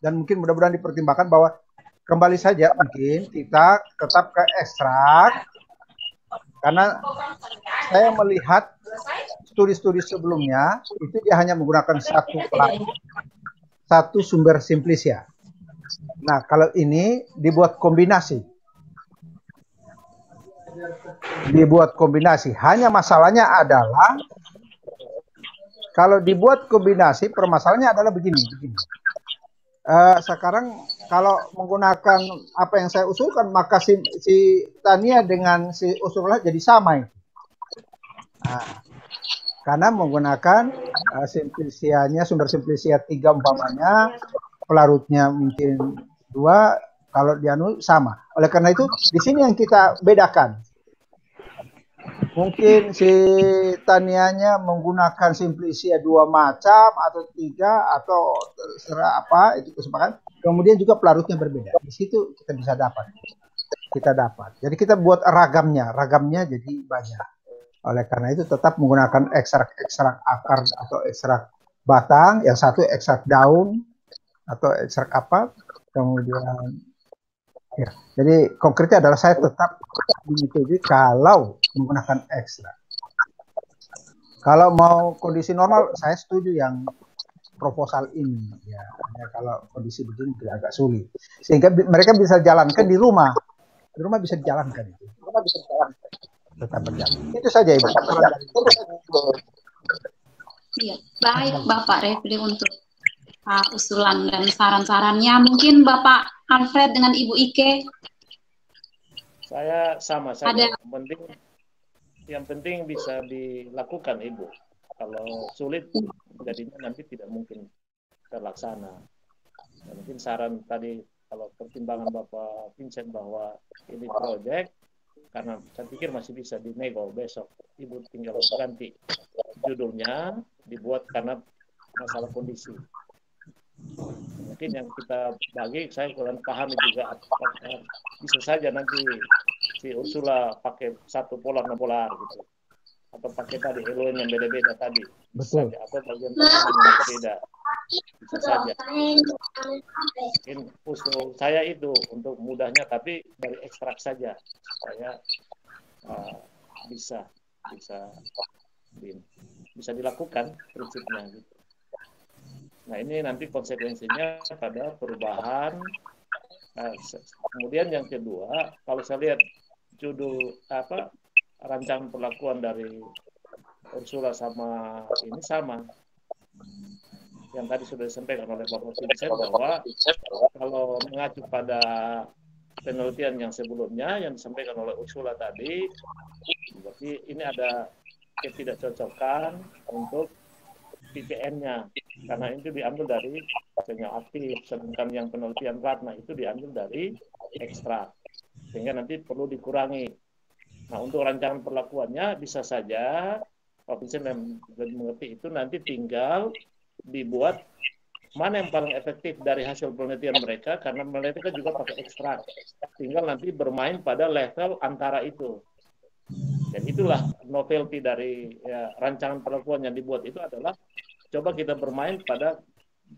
dan mungkin mudah-mudahan dipertimbangkan bahwa kembali saja mungkin kita tetap ke ekstrak, karena saya melihat studi-studi sebelumnya itu dia hanya menggunakan satu sumber simplisia. Nah, kalau ini dibuat kombinasi. Hanya masalahnya adalah kalau dibuat kombinasi, permasalahannya adalah begini. Sekarang kalau menggunakan apa yang saya usulkan, maka si Tania dengan si usulnya jadi sama. Nah, karena menggunakan sumber simplisia 3 umpamanya, pelarutnya mungkin 2, kalau dianu sama. Oleh karena itu di sini yang kita bedakan. Mungkin si Tanianya menggunakan simplisia 2 macam atau 3 atau terserah apa itu kesepakatan. Kemudian juga pelarutnya berbeda. Di situ kita bisa dapat. Jadi kita buat ragamnya jadi banyak. Oleh karena itu tetap menggunakan ekstrak akar atau ekstrak batang, yang satu ekstrak daun atau ekstrak apa. Kemudian ya, jadi konkretnya adalah saya tetap menyetujui kalau menggunakan ekstrak. Kalau mau kondisi normal, saya setuju yang proposal ini. Ya, hanya kalau kondisi begini agak sulit. Sehingga mereka bisa jalankan di rumah. Di rumah bisa dijalankan itu. Tetap berjalan. Itu saja Ibu. Iya, baik Bapak Refli untuk usulan dan saran-sarannya. Mungkin Bapak Alfred dengan Ibu Ike. Saya sama saja. Yang penting bisa dilakukan Ibu. Kalau sulit jadinya nanti tidak mungkin terlaksana. Mungkin saran tadi kalau pertimbangan Bapak Vincent bahwa ini proyek karena saya pikir masih bisa dinego besok. Ibu tinggal ganti judulnya, dibuat karena masalah kondisi. Mungkin yang kita bagi, saya kurang paham juga, apakah bisa saja nanti si Ursula pakai satu polar gitu, atau pakai tadi Eloin yang beda-beda tadi, Betul. saja, atau bagian tengah yang berbeda, bisa saja. Mungkin usul saya itu untuk mudahnya, tapi dari ekstrak saja supaya bisa dilakukan prinsipnya gitu. Nah, ini nanti konsekuensinya pada perubahan. Nah, kemudian yang kedua, kalau saya lihat judul rancangan perlakuan dari Ursula sama ini sama. Yang tadi sudah disampaikan oleh Bapak Vincent bahwa kalau mengacu pada penelitian yang sebelumnya yang disampaikan oleh Ursula tadi, berarti ini ada ketidakcocokan untuk PPN-nya, karena itu diambil dari senyawa aktif, sedangkan yang penelitian Ratna itu diambil dari ekstrak, sehingga nanti perlu dikurangi. Nah, untuk rancangan perlakuannya bisa saja Pak Vincent yang mengerti itu nanti tinggal dibuat mana yang paling efektif dari hasil penelitian mereka, karena mereka juga pakai ekstrak, tinggal nanti bermain pada level antara itu. Dan itulah novelty dari rancangan perlakuan yang dibuat itu adalah coba kita bermain pada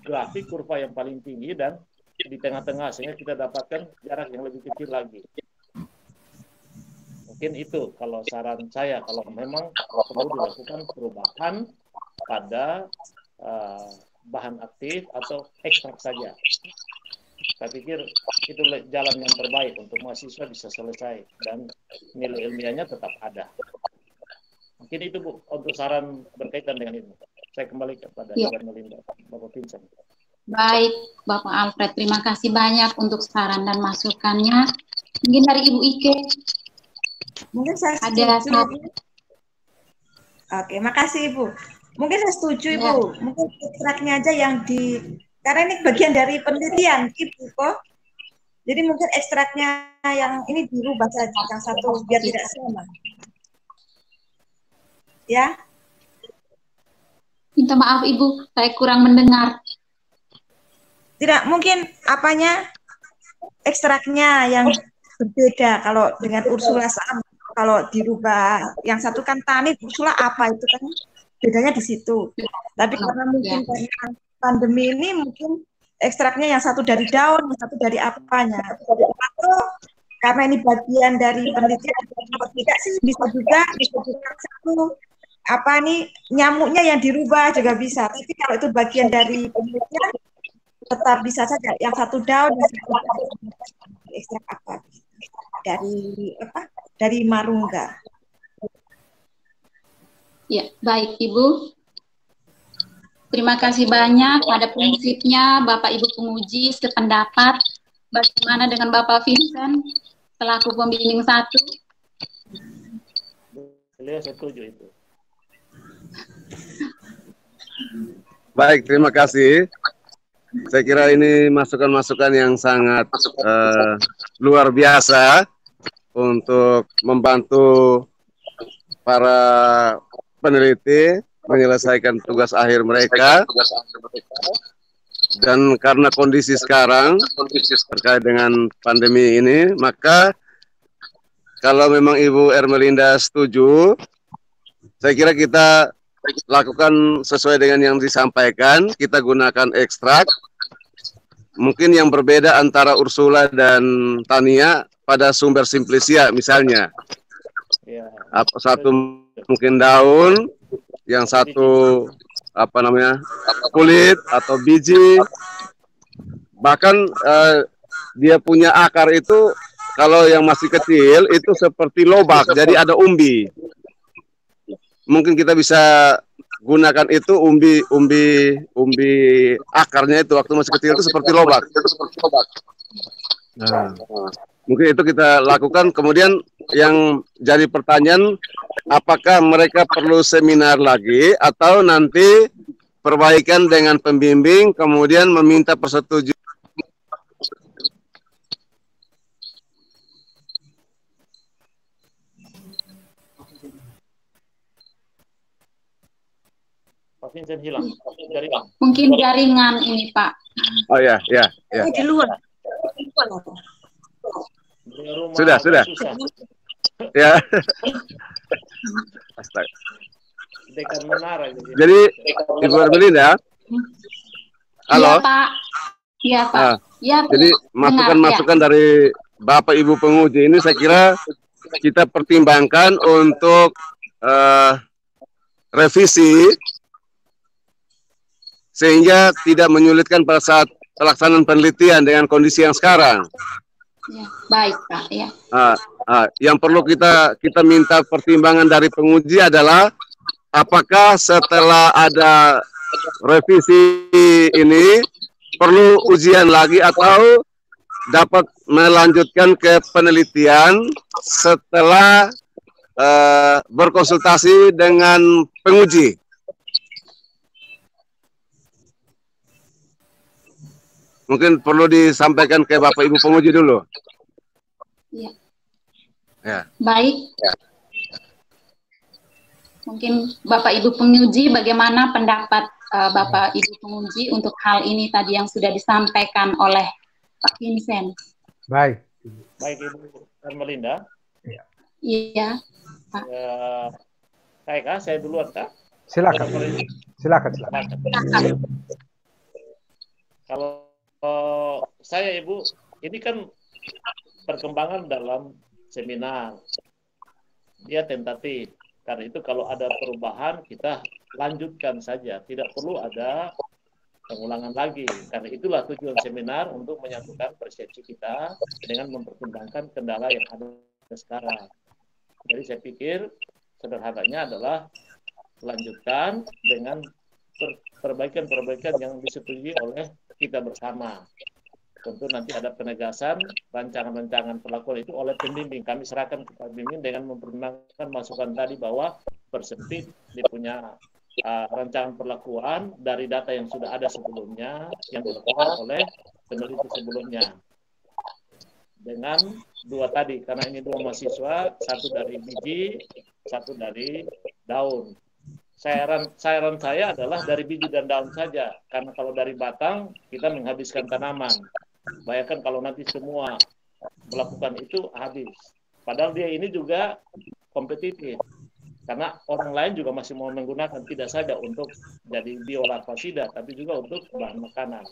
grafik kurva yang paling tinggi dan di tengah-tengah, sehingga kita dapatkan jarak yang lebih kecil lagi. Mungkin itu kalau saran saya, kalau memang perlu dilakukan perubahan pada bahan aktif atau ekstrak saja. Saya pikir itu jalan yang terbaik untuk mahasiswa bisa selesai dan nilai ilmiahnya tetap ada. Mungkin itu Bu, untuk saran berkaitan dengan ini. Saya kembali kepada Ibu Melinda, Bapak Vincent. Baik, Bapak Alfred, terima kasih banyak untuk saran dan masukannya. Mungkin dari Ibu Ike. Mungkin saya ada setuju. Oke, makasih Ibu. Mungkin saya setuju Ibu. Mungkin ekstraknya aja yang karena ini bagian dari penelitian Ibu kok. Jadi mungkin ekstraknya yang ini dirubah saja yang satu biar tidak sama. Ya. Minta maaf Ibu, saya kurang mendengar. Tidak, mungkin apanya ekstraknya yang berbeda kalau dengan Ursula sama. Kalau dirubah yang satu kan tanit, Ursula apa itu kan bedanya di situ. Tapi karena mungkin karena pandemi ini mungkin ekstraknya yang satu dari daun, yang satu dari apanya. Atau karena ini bagian dari penelitian, tidak sih bisa juga satu apa nih nyamuknya yang dirubah juga bisa. Tapi kalau itu bagian dari penelitian tetap bisa saja yang satu daun, yang satu ekstrak apa dari marungga. Ya, baik Ibu. Terima kasih banyak. Pada prinsipnya Bapak Ibu penguji sependapat. Bagaimana dengan Bapak Vincent selaku pembimbing 1? Beliau setuju itu. Baik, terima kasih. Saya kira ini masukan-masukan yang sangat luar biasa untuk membantu para peneliti menyelesaikan tugas akhir mereka. Dan karena kondisi sekarang terkait dengan pandemi ini, maka kalau memang Ibu Ermelinda setuju, saya kira kita lakukan sesuai dengan yang disampaikan. Kita gunakan ekstrak. Mungkin yang berbeda antara Ursula dan Tania pada sumber simplicia misalnya. Satu mungkin daun, yang satu kulit atau biji. Bahkan dia punya akar itu kalau yang masih kecil itu seperti lobak, jadi ada umbi. Mungkin kita bisa gunakan itu umbi akarnya itu waktu masih kecil itu seperti lobak. Nah, mungkin itu kita lakukan. Kemudian yang jadi pertanyaan, apakah mereka perlu seminar lagi atau nanti perbaikan dengan pembimbing kemudian meminta persetujuan. Vincent hilang. Jaringan. Mungkin jaringan ini, Pak. Oh ya, ya, ya. Di luar. Di rumah Sudah. susah. Ya. Astaga. Dekat menara. Jadi Ibu Ermelinda, halo. Iya, Pak. Iya, Pak. Ah, Iya, Pak. jadi Dengar, masukan-masukan dari Bapak Ibu penguji ini saya kira kita pertimbangkan untuk revisi sehingga tidak menyulitkan pada saat pelaksanaan penelitian dengan kondisi yang sekarang. Ya, baik, Pak. Ya. Yang perlu kita minta pertimbangan dari penguji adalah apakah setelah ada revisi ini perlu ujian lagi atau dapat melanjutkan ke penelitian setelah berkonsultasi dengan penguji. Mungkin perlu disampaikan ke Bapak Ibu penguji dulu. Ya. Ya. Baik. Mungkin Bapak Ibu penguji, bagaimana pendapat Bapak Ibu penguji untuk hal ini tadi yang sudah disampaikan oleh Pak Vincent? Baik. Baik, Ibu Ermelinda. Iya, Pak. Saya duluan, Kak? Silakan. Silakan. Kalau saya, Ibu, ini kan perkembangan dalam seminar. Dia tentatif. Karena itu kalau ada perubahan, kita lanjutkan saja. Tidak perlu ada pengulangan lagi. Karena itulah tujuan seminar untuk menyatukan persepsi kita dengan mempertimbangkan kendala yang ada sekarang. Jadi saya pikir sederhananya adalah lanjutkan dengan perbaikan-perbaikan yang disetujui oleh kita bersama. Tentu nanti ada penegasan rancangan-rancangan perlakuan itu oleh pembimbing. Kami serahkan kepada pembimbing dengan mempertimbangkan masukan tadi bahwa persempit dia punya rancangan perlakuan dari data yang sudah ada sebelumnya yang dilakukan oleh peneliti sebelumnya. Dengan dua tadi, karena ini dua mahasiswa, satu dari biji, satu dari daun. Saran saya adalah dari biji dan daun saja, karena kalau dari batang kita menghabiskan tanaman. Bayangkan kalau nanti semua melakukan itu habis. Padahal dia ini juga kompetitif, karena orang lain juga masih mau menggunakan tidak saja untuk jadi biolarvasida, tapi juga untuk bahan makanan.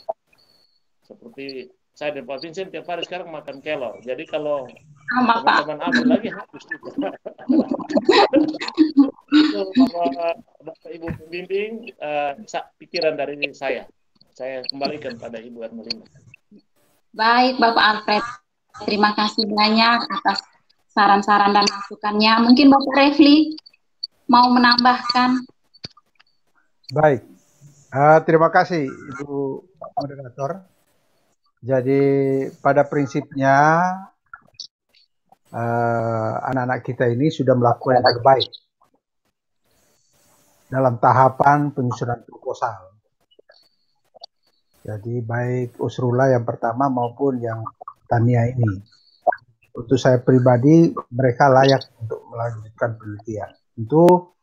Seperti saya dan Pak Vincent tiap hari sekarang makan kelor. Jadi kalau teman-teman ambil lagi habis juga. Itu Bapak Ibu pembimbing pikiran dari saya. Saya kembalikan pada Ibu Ermelinda. Baik, Bapak Alfred. Terima kasih banyak atas saran-saran dan masukannya. Mungkin Bapak Refli mau menambahkan. Baik. Terima kasih Ibu Moderator. Jadi pada prinsipnya anak-anak kita ini sudah melakukan yang terbaik dalam tahapan penyusunan proposal. Jadi baik Usrula yang pertama maupun yang Tania ini. Untuk saya pribadi mereka layak untuk melanjutkan penelitian. Tentu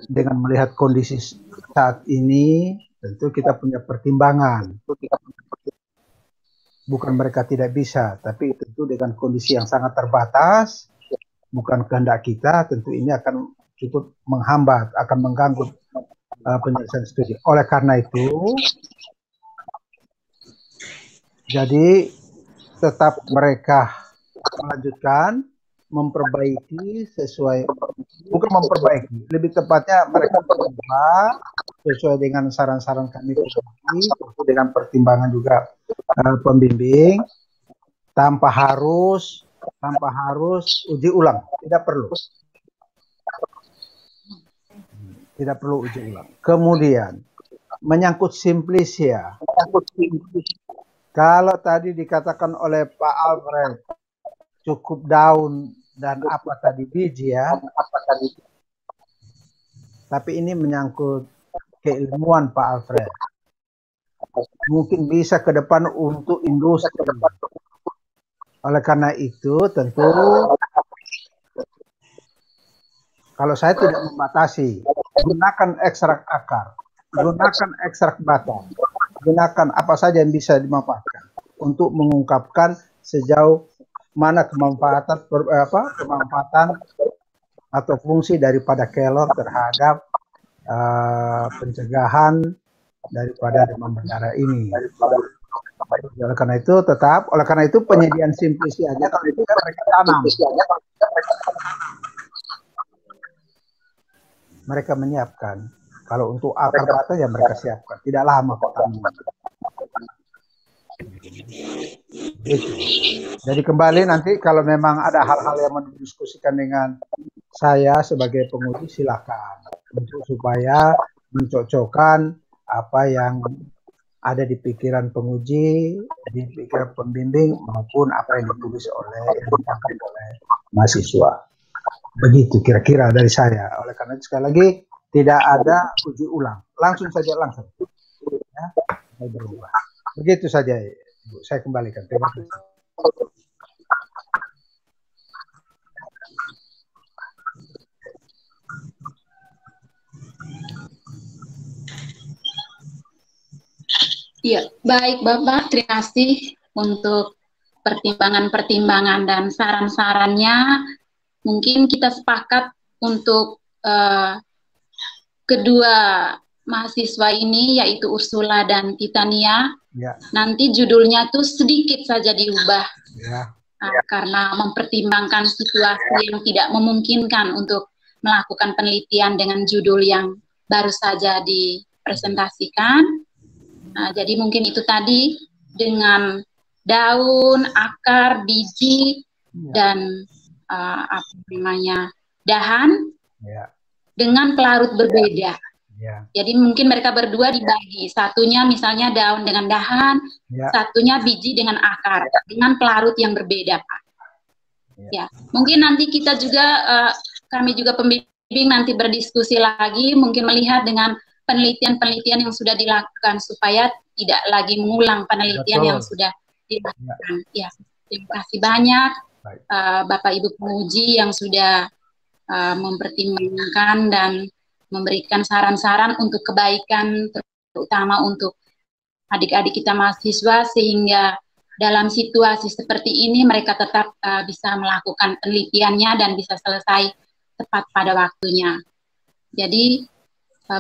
dengan melihat kondisi saat ini tentu kita punya pertimbangan. Bukan mereka tidak bisa, tapi tentu dengan kondisi yang sangat terbatas, bukan kehendak kita, tentu ini akan cukup menghambat, akan mengganggu penyelesaian studi. Oleh karena itu, jadi tetap mereka melanjutkan, memperbaiki sesuai, bukan memperbaiki, lebih tepatnya mereka berubah sesuai dengan saran-saran kami, tentu dengan pertimbangan juga pembimbing, tanpa harus uji ulang, tidak perlu uji ulang. Kemudian menyangkut simplisia, kalau tadi dikatakan oleh Pak Alfred cukup daun dan apa tadi biji ya, tapi ini menyangkut keilmuan Pak Alfred. Mungkin bisa ke depan untuk industri. Oleh karena itu tentu kalau saya tidak membatasi, gunakan ekstrak akar, gunakan ekstrak batang, gunakan apa saja yang bisa dimanfaatkan untuk mengungkapkan sejauh mana kemanfaatan atau fungsi daripada kelor terhadap pencegahan daripada demam berdarah ini. Oleh karena itu penyediaan simplisi aja kalau itu kan mereka tanam. Mereka menyiapkan. Kalau untuk akar batang ya mereka siapkan. Tidak lama kok tanam. Jadi kembali nanti kalau memang ada hal-hal yang mau didiskusikan dengan saya sebagai penguji silakan untuk supaya mencocokkan apa yang ada di pikiran penguji, di pikiran pembimbing maupun apa yang ditulis yang ditangkap oleh mahasiswa. Begitu kira-kira dari saya. Oleh karena itu sekali lagi tidak ada uji ulang, langsung. Ya, berubah. Begitu saja, Ibu. Saya kembalikan. Terima kasih. Iya, baik Bapak, terima kasih untuk pertimbangan-pertimbangan dan saran-sarannya. Mungkin kita sepakat untuk kedua mahasiswa ini, yaitu Ursula dan Titania. Ya. Nanti judulnya tuh sedikit saja diubah. Ya. Karena mempertimbangkan situasi yang tidak memungkinkan untuk melakukan penelitian dengan judul yang baru saja dipresentasikan. Jadi mungkin itu tadi dengan daun, akar, biji, dan dahan dengan pelarut berbeda. Jadi mungkin mereka berdua dibagi, satunya misalnya daun dengan dahan, satunya biji dengan akar, dengan pelarut yang berbeda, Pak. Ya, mungkin nanti kita juga, kami juga pembimbing nanti berdiskusi lagi, mungkin melihat dengan penelitian-penelitian yang sudah dilakukan supaya tidak lagi mengulang penelitian yang sudah dilakukan. Ya, terima kasih banyak Bapak Ibu penguji yang sudah mempertimbangkan dan memberikan saran-saran untuk kebaikan, terutama untuk adik-adik kita mahasiswa, sehingga dalam situasi seperti ini mereka tetap bisa melakukan penelitiannya dan bisa selesai tepat pada waktunya. Jadi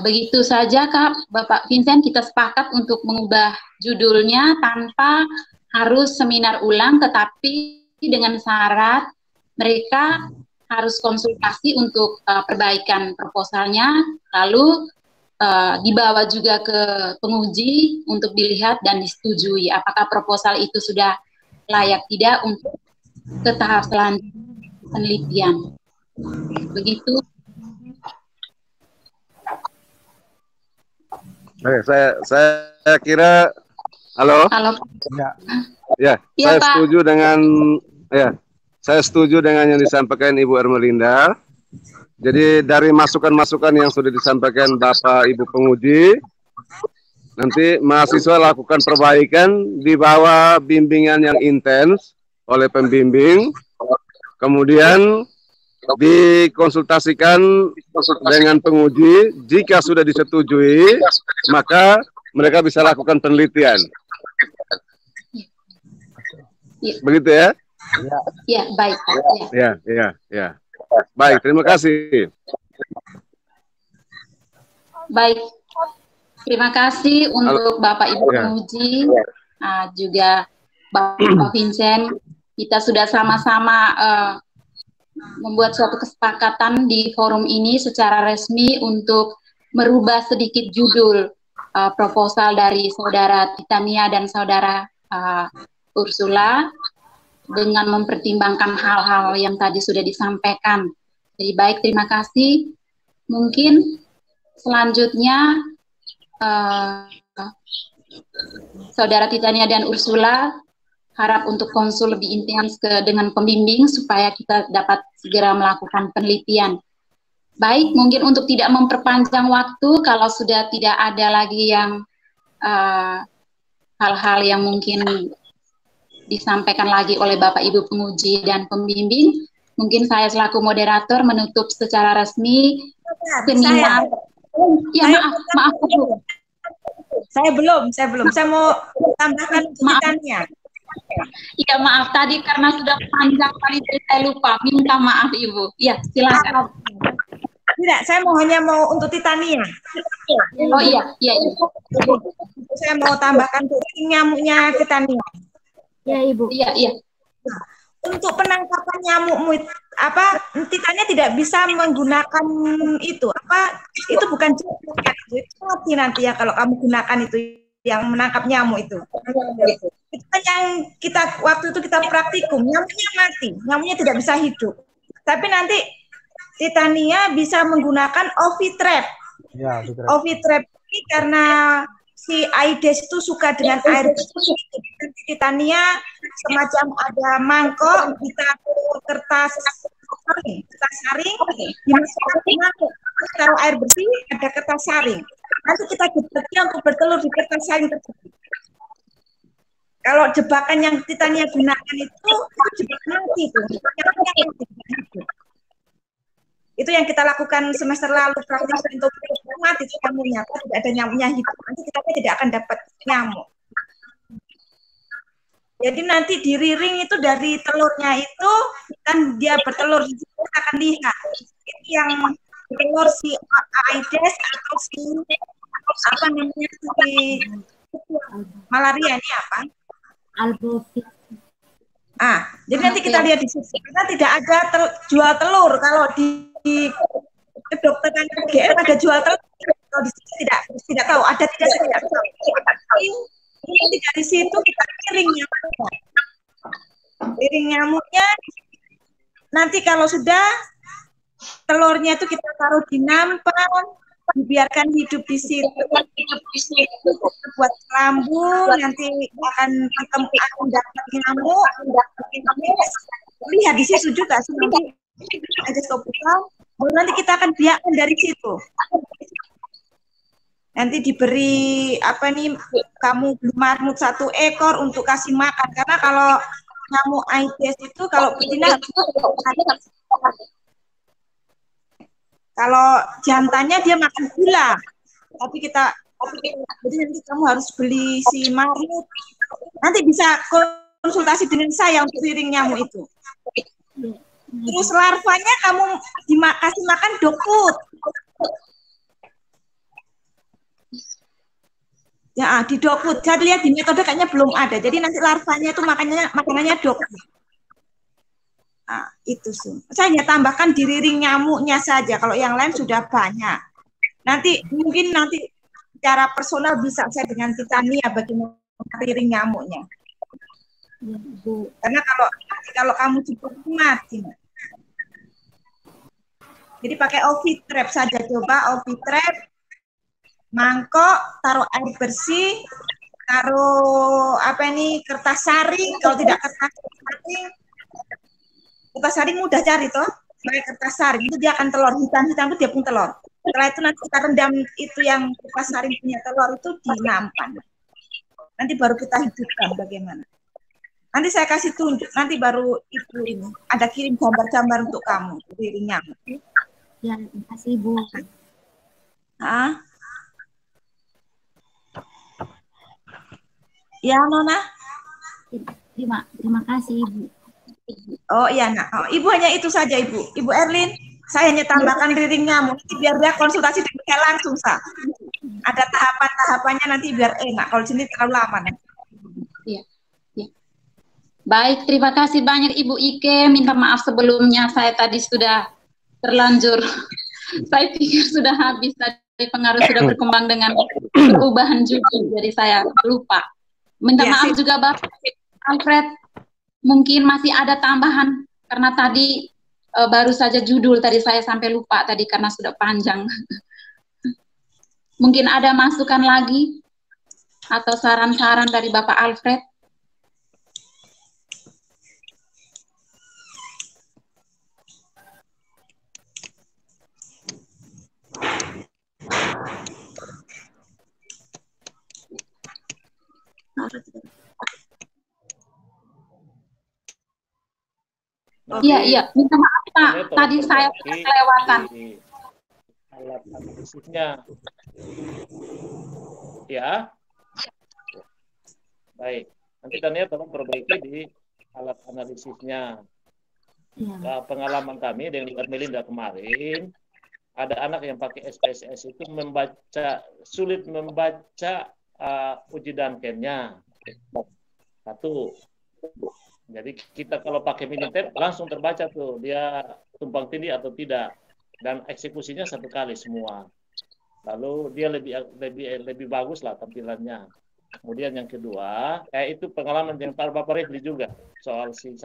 begitu saja Kak, Bapak Vincent, kita sepakat untuk mengubah judulnya tanpa harus seminar ulang, tetapi dengan syarat mereka harus konsultasi untuk perbaikan proposalnya, lalu dibawa juga ke penguji untuk dilihat dan disetujui apakah proposal itu sudah layak tidak untuk ke tahap selanjutnya penelitian. Begitu. Saya kira, halo. Ya, saya Pak. setuju dengan yang disampaikan Ibu Ermelinda. Jadi dari masukan-masukan yang sudah disampaikan Bapak Ibu penguji, nanti mahasiswa lakukan perbaikan di bawah bimbingan yang intens oleh pembimbing, kemudian dikonsultasikan dengan penguji. Jika sudah disetujui, maka mereka bisa lakukan penelitian. Begitu ya? Ya, baik. Ya. Baik, terima kasih. Baik, terima kasih untuk Bapak Ibu penguji, juga Bapak Vincent. Kita sudah sama-sama membuat suatu kesepakatan di forum ini secara resmi untuk merubah sedikit judul proposal dari Saudara Titania dan Saudara Ursula dengan mempertimbangkan hal-hal yang tadi sudah disampaikan. Jadi baik, terima kasih. Mungkin selanjutnya Saudara Titania dan Ursula harap untuk konsul lebih intens dengan pembimbing supaya kita dapat segera melakukan penelitian. Baik, mungkin untuk tidak memperpanjang waktu, kalau sudah tidak ada lagi yang hal-hal yang mungkin disampaikan lagi oleh Bapak Ibu penguji dan pembimbing, Mungkin saya selaku moderator menutup secara resmi Saya, seminar. Ya, saya- maaf Bu. saya belum. Saya mau tambahkan Maaf. ceritanya. Iya, maaf tadi karena sudah panjang kali jadi saya lupa. Minta maaf Ibu. Ya, silakan. Tidak, saya hanya mau untuk Titania. Oh iya. Saya mau tambahkan nyamuknya Titania. Ya, Ibu. Iya. Untuk penangkapan nyamuk Titania tidak bisa menggunakan itu bukan itu mati nanti ya kalau kamu gunakan itu yang menangkap nyamuk itu. Itu kan yang waktu itu kita praktikum, nyamuknya mati, nyamuknya tidak bisa hidup. Tapi nanti Titania bisa menggunakan Ovitrap. Ya, betul. Ovitrap ini karena si Aedes itu suka dengan air bersih. Titania semacam ada mangkok, ditaruh kertas saring, dimasukkan mangkok, taruh air bersih, ada kertas saring. Nanti kita jebaknya untuk bertelur di kertas saring tersebut. Kalau jebakan yang Titania gunakan itu jebakan mati itu. Itu yang kita lakukan semester lalu praktis untuk mati nyamuknya, tidak ada nyamuknya hidup. Nanti kita tidak akan dapat nyamuk. Jadi nanti di riring itu dari telurnya itu kan dia bertelur, kita akan lihat itu yang telur si Aedes atau si malaria ini apa? Albopik. Jadi nanti kita lihat di situ karena tidak ada jual telur kalau di kedokteran UGM ada jual telur. Kalau di sini tidak tahu ada tidak tahu. Ini dari situ kita kiring nyamuknya. Kiring nyamuknya nanti kalau sudah telurnya itu kita taruh di nampan, dibiarkan hidup di situ. Buat lambu nanti akan dapat nyamuk. Lihat di situ juga sih nanti ada buka. Nanti kita akan biarkan dari situ. Nanti diberi kamu blue marmut 1 ekor untuk kasih makan karena kalau nyamuk Aedes itu kalau betina kalau jantannya dia makan gula jadi nanti kamu harus beli si marmut nanti bisa konsultasi dengan saya untuk riring nyamuk itu. Terus larvanya kamu kasih makan dog food. Ya, di dog food. Saya lihat di metode kayaknya belum ada. Jadi nanti larvanya itu makanannya dog food. Itu sih. Saya hanya tambahkan di riring nyamuknya saja. Kalau yang lain sudah banyak. Mungkin nanti secara personal bisa saya dengan Titania bagaimana riring nyamuknya. Ya, Bu. Karena kalau kamu cukup mati. Jadi pakai Ovitrap saja, coba Ovitrap. Mangkok, taruh air bersih, taruh kertas saring. Kalau tidak kertas saring mudah cari toh. Pakai kertas saring itu dia akan telur hitam itu dia pun telur. Setelah itu nanti kita rendam itu yang kertas saring punya telur itu di nampan. Nanti baru kita hidupkan bagaimana. Nanti saya kasih tunjuk. Nanti baru itu ini ada kirim gambar-gambar untuk kamu riringnya. Ya, terima kasih Bu. Ya, Nona. Terima kasih, Ibu. Oh iya, Ibu hanya itu saja, Ibu. Ibu Erlin, saya hanya tambahkan riring nyamuk biar dia konsultasi dengan saya langsung, Sa. Ada tahapan-tahapannya nanti biar enak. Kalau sini terlalu lama nanti. Iya. Baik, terima kasih banyak Ibu Ike. Minta maaf sebelumnya saya tadi sudah terlanjur. Saya pikir sudah habis tadi pengaruh sudah berkembang dengan perubahan judul, jadi saya lupa. Minta maaf juga Bapak Alfred, mungkin masih ada tambahan karena tadi baru saja judul tadi saya sampai lupa tadi karena sudah panjang. Mungkin ada masukan lagi atau saran-saran dari Bapak Alfred? Iya. Minta maaf Pak, tadi saya kelewatan. Alat analisisnya. Ya. Baik. Nanti Dania tolong perbaiki di alat analisisnya. Ya. Pengalaman kami dengan Melinda kemarin, ada anak yang pakai SPSS itu sulit membaca uji Duncan-nya. Satu. Jadi kita kalau pakai Minitab langsung terbaca tuh dia tumpang tindih atau tidak, dan eksekusinya satu kali semua. Lalu dia lebih bagus lah tampilannya. Kemudian yang kedua, itu pengalaman yang Bapak Refli juga soal si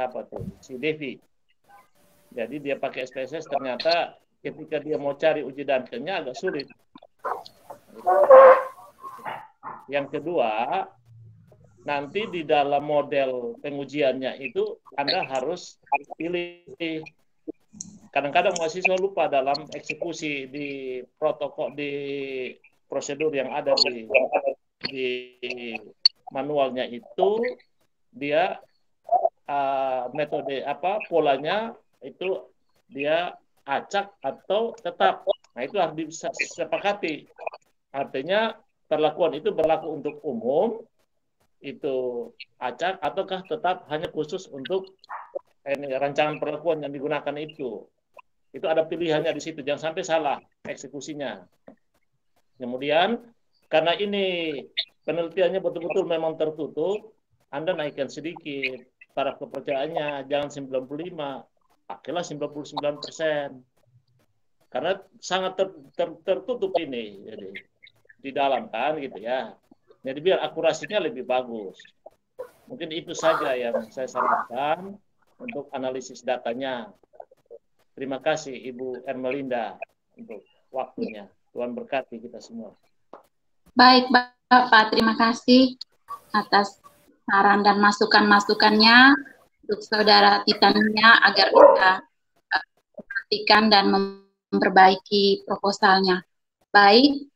Devi. Jadi dia pakai SPSS, ternyata ketika dia mau cari uji Duncan-nya agak sulit. Yang kedua, nanti di dalam model pengujiannya itu Anda harus pilih. Kadang-kadang mahasiswa lupa dalam eksekusi di protokol, di prosedur yang ada di manualnya itu, dia metode polanya itu dia acak atau tetap. Nah, itu harus disepakati. Artinya perlakuan itu berlaku untuk umum, itu acak, ataukah tetap hanya khusus untuk rancangan perlakuan yang digunakan itu. Itu ada pilihannya di situ, jangan sampai salah eksekusinya. Kemudian, karena ini penelitiannya betul-betul memang tertutup, Anda naikkan sedikit taraf kepercayaannya, jangan 95, pakailah 99%. Karena sangat tertutup ini, jadi di dalam kan gitu ya. Jadi biar akurasinya lebih bagus. Mungkin itu saja yang saya sarankan untuk analisis datanya. Terima kasih Ibu Ermelinda untuk waktunya. Tuhan berkati kita semua. Baik Bapak, terima kasih atas saran dan masukan-masukannya untuk Saudara Titania agar kita perhatikan dan memperbaiki proposalnya. Baik,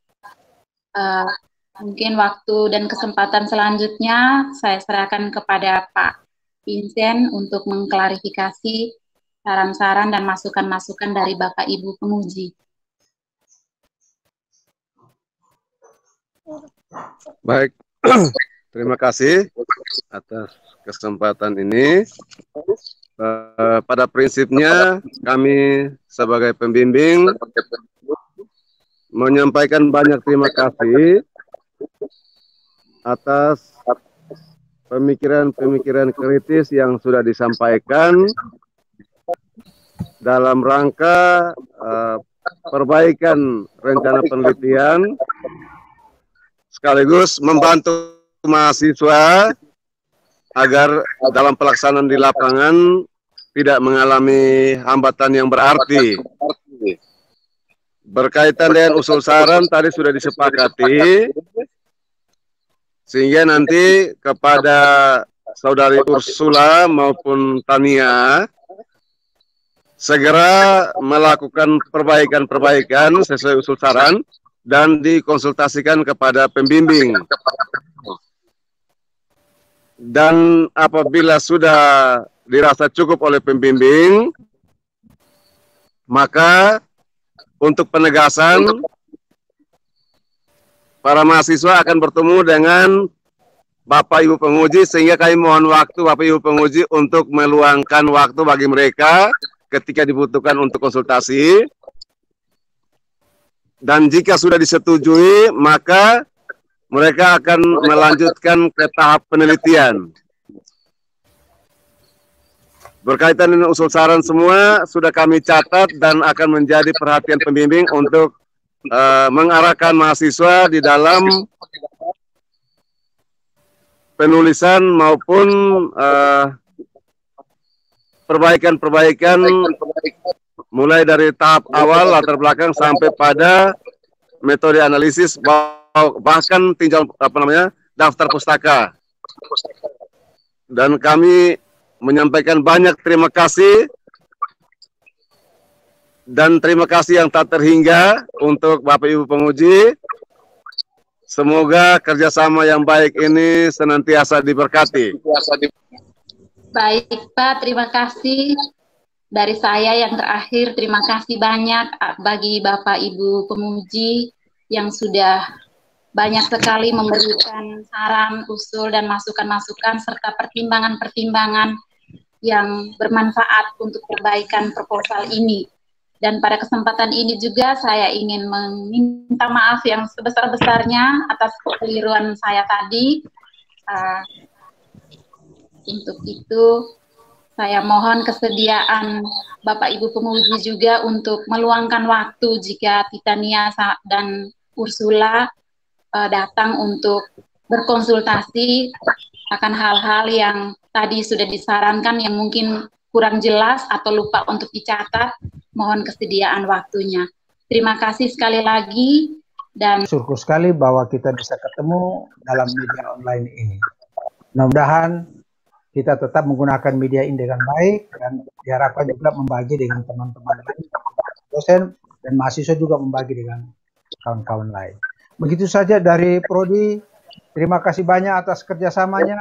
mungkin waktu dan kesempatan selanjutnya saya serahkan kepada Pak Vincent untuk mengklarifikasi saran-saran dan masukan-masukan dari Bapak Ibu penguji. Baik, terima kasih atas kesempatan ini. Pada prinsipnya kami sebagai pembimbing menyampaikan banyak terima kasih atas pemikiran-pemikiran kritis yang sudah disampaikan dalam rangka perbaikan rencana penelitian sekaligus membantu mahasiswa agar dalam pelaksanaan di lapangan tidak mengalami hambatan yang berarti. Berkaitan dengan usul saran tadi sudah disepakati, sehingga nanti kepada Saudari Ursula maupun Tania segera melakukan perbaikan-perbaikan sesuai usul saran dan dikonsultasikan kepada pembimbing. Dan apabila sudah dirasa cukup oleh pembimbing, maka untuk penegasan para mahasiswa akan bertemu dengan Bapak Ibu penguji, sehingga kami mohon waktu Bapak Ibu penguji untuk meluangkan waktu bagi mereka ketika dibutuhkan untuk konsultasi. Dan jika sudah disetujui, maka mereka akan melanjutkan ke tahap penelitian. Berkaitan dengan usul saran semua sudah kami catat dan akan menjadi perhatian pembimbing untuk mengarahkan mahasiswa di dalam penulisan maupun perbaikan-perbaikan mulai dari tahap awal latar belakang sampai pada metode analisis, bahkan tinjau daftar pustaka. Dan kami menyampaikan banyak terima kasih dan terima kasih yang tak terhingga untuk Bapak Ibu penguji. Semoga kerjasama yang baik ini senantiasa diberkati. Baik Pak, terima kasih dari saya yang terakhir, terima kasih banyak bagi Bapak Ibu pemuji yang sudah banyak sekali memberikan saran, usul, dan masukan-masukan serta pertimbangan-pertimbangan yang bermanfaat untuk perbaikan proposal ini. Dan pada kesempatan ini juga saya ingin meminta maaf yang sebesar-besarnya atas kekeliruan saya tadi. Untuk itu, saya mohon kesediaan Bapak Ibu pemuji juga untuk meluangkan waktu jika Titania dan Ursula datang untuk berkonsultasi akan hal-hal yang tadi sudah disarankan yang mungkin kurang jelas atau lupa untuk dicatat. Mohon kesediaan waktunya. Terima kasih sekali lagi dan syukur sekali bahwa kita bisa ketemu dalam media online ini. Mudah-mudahan kita tetap menggunakan media ini dengan baik dan diharapkan juga membagi dengan teman-teman lain, dosen dan mahasiswa juga membagi dengan kawan-kawan lain. Begitu saja dari Prodi. Terima kasih banyak atas kerjasamanya.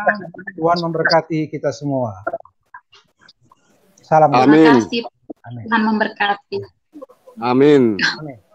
Tuhan memberkati kita semua. Salam. terima Amin. kasih. Tuhan memberkati. Amin. Amin.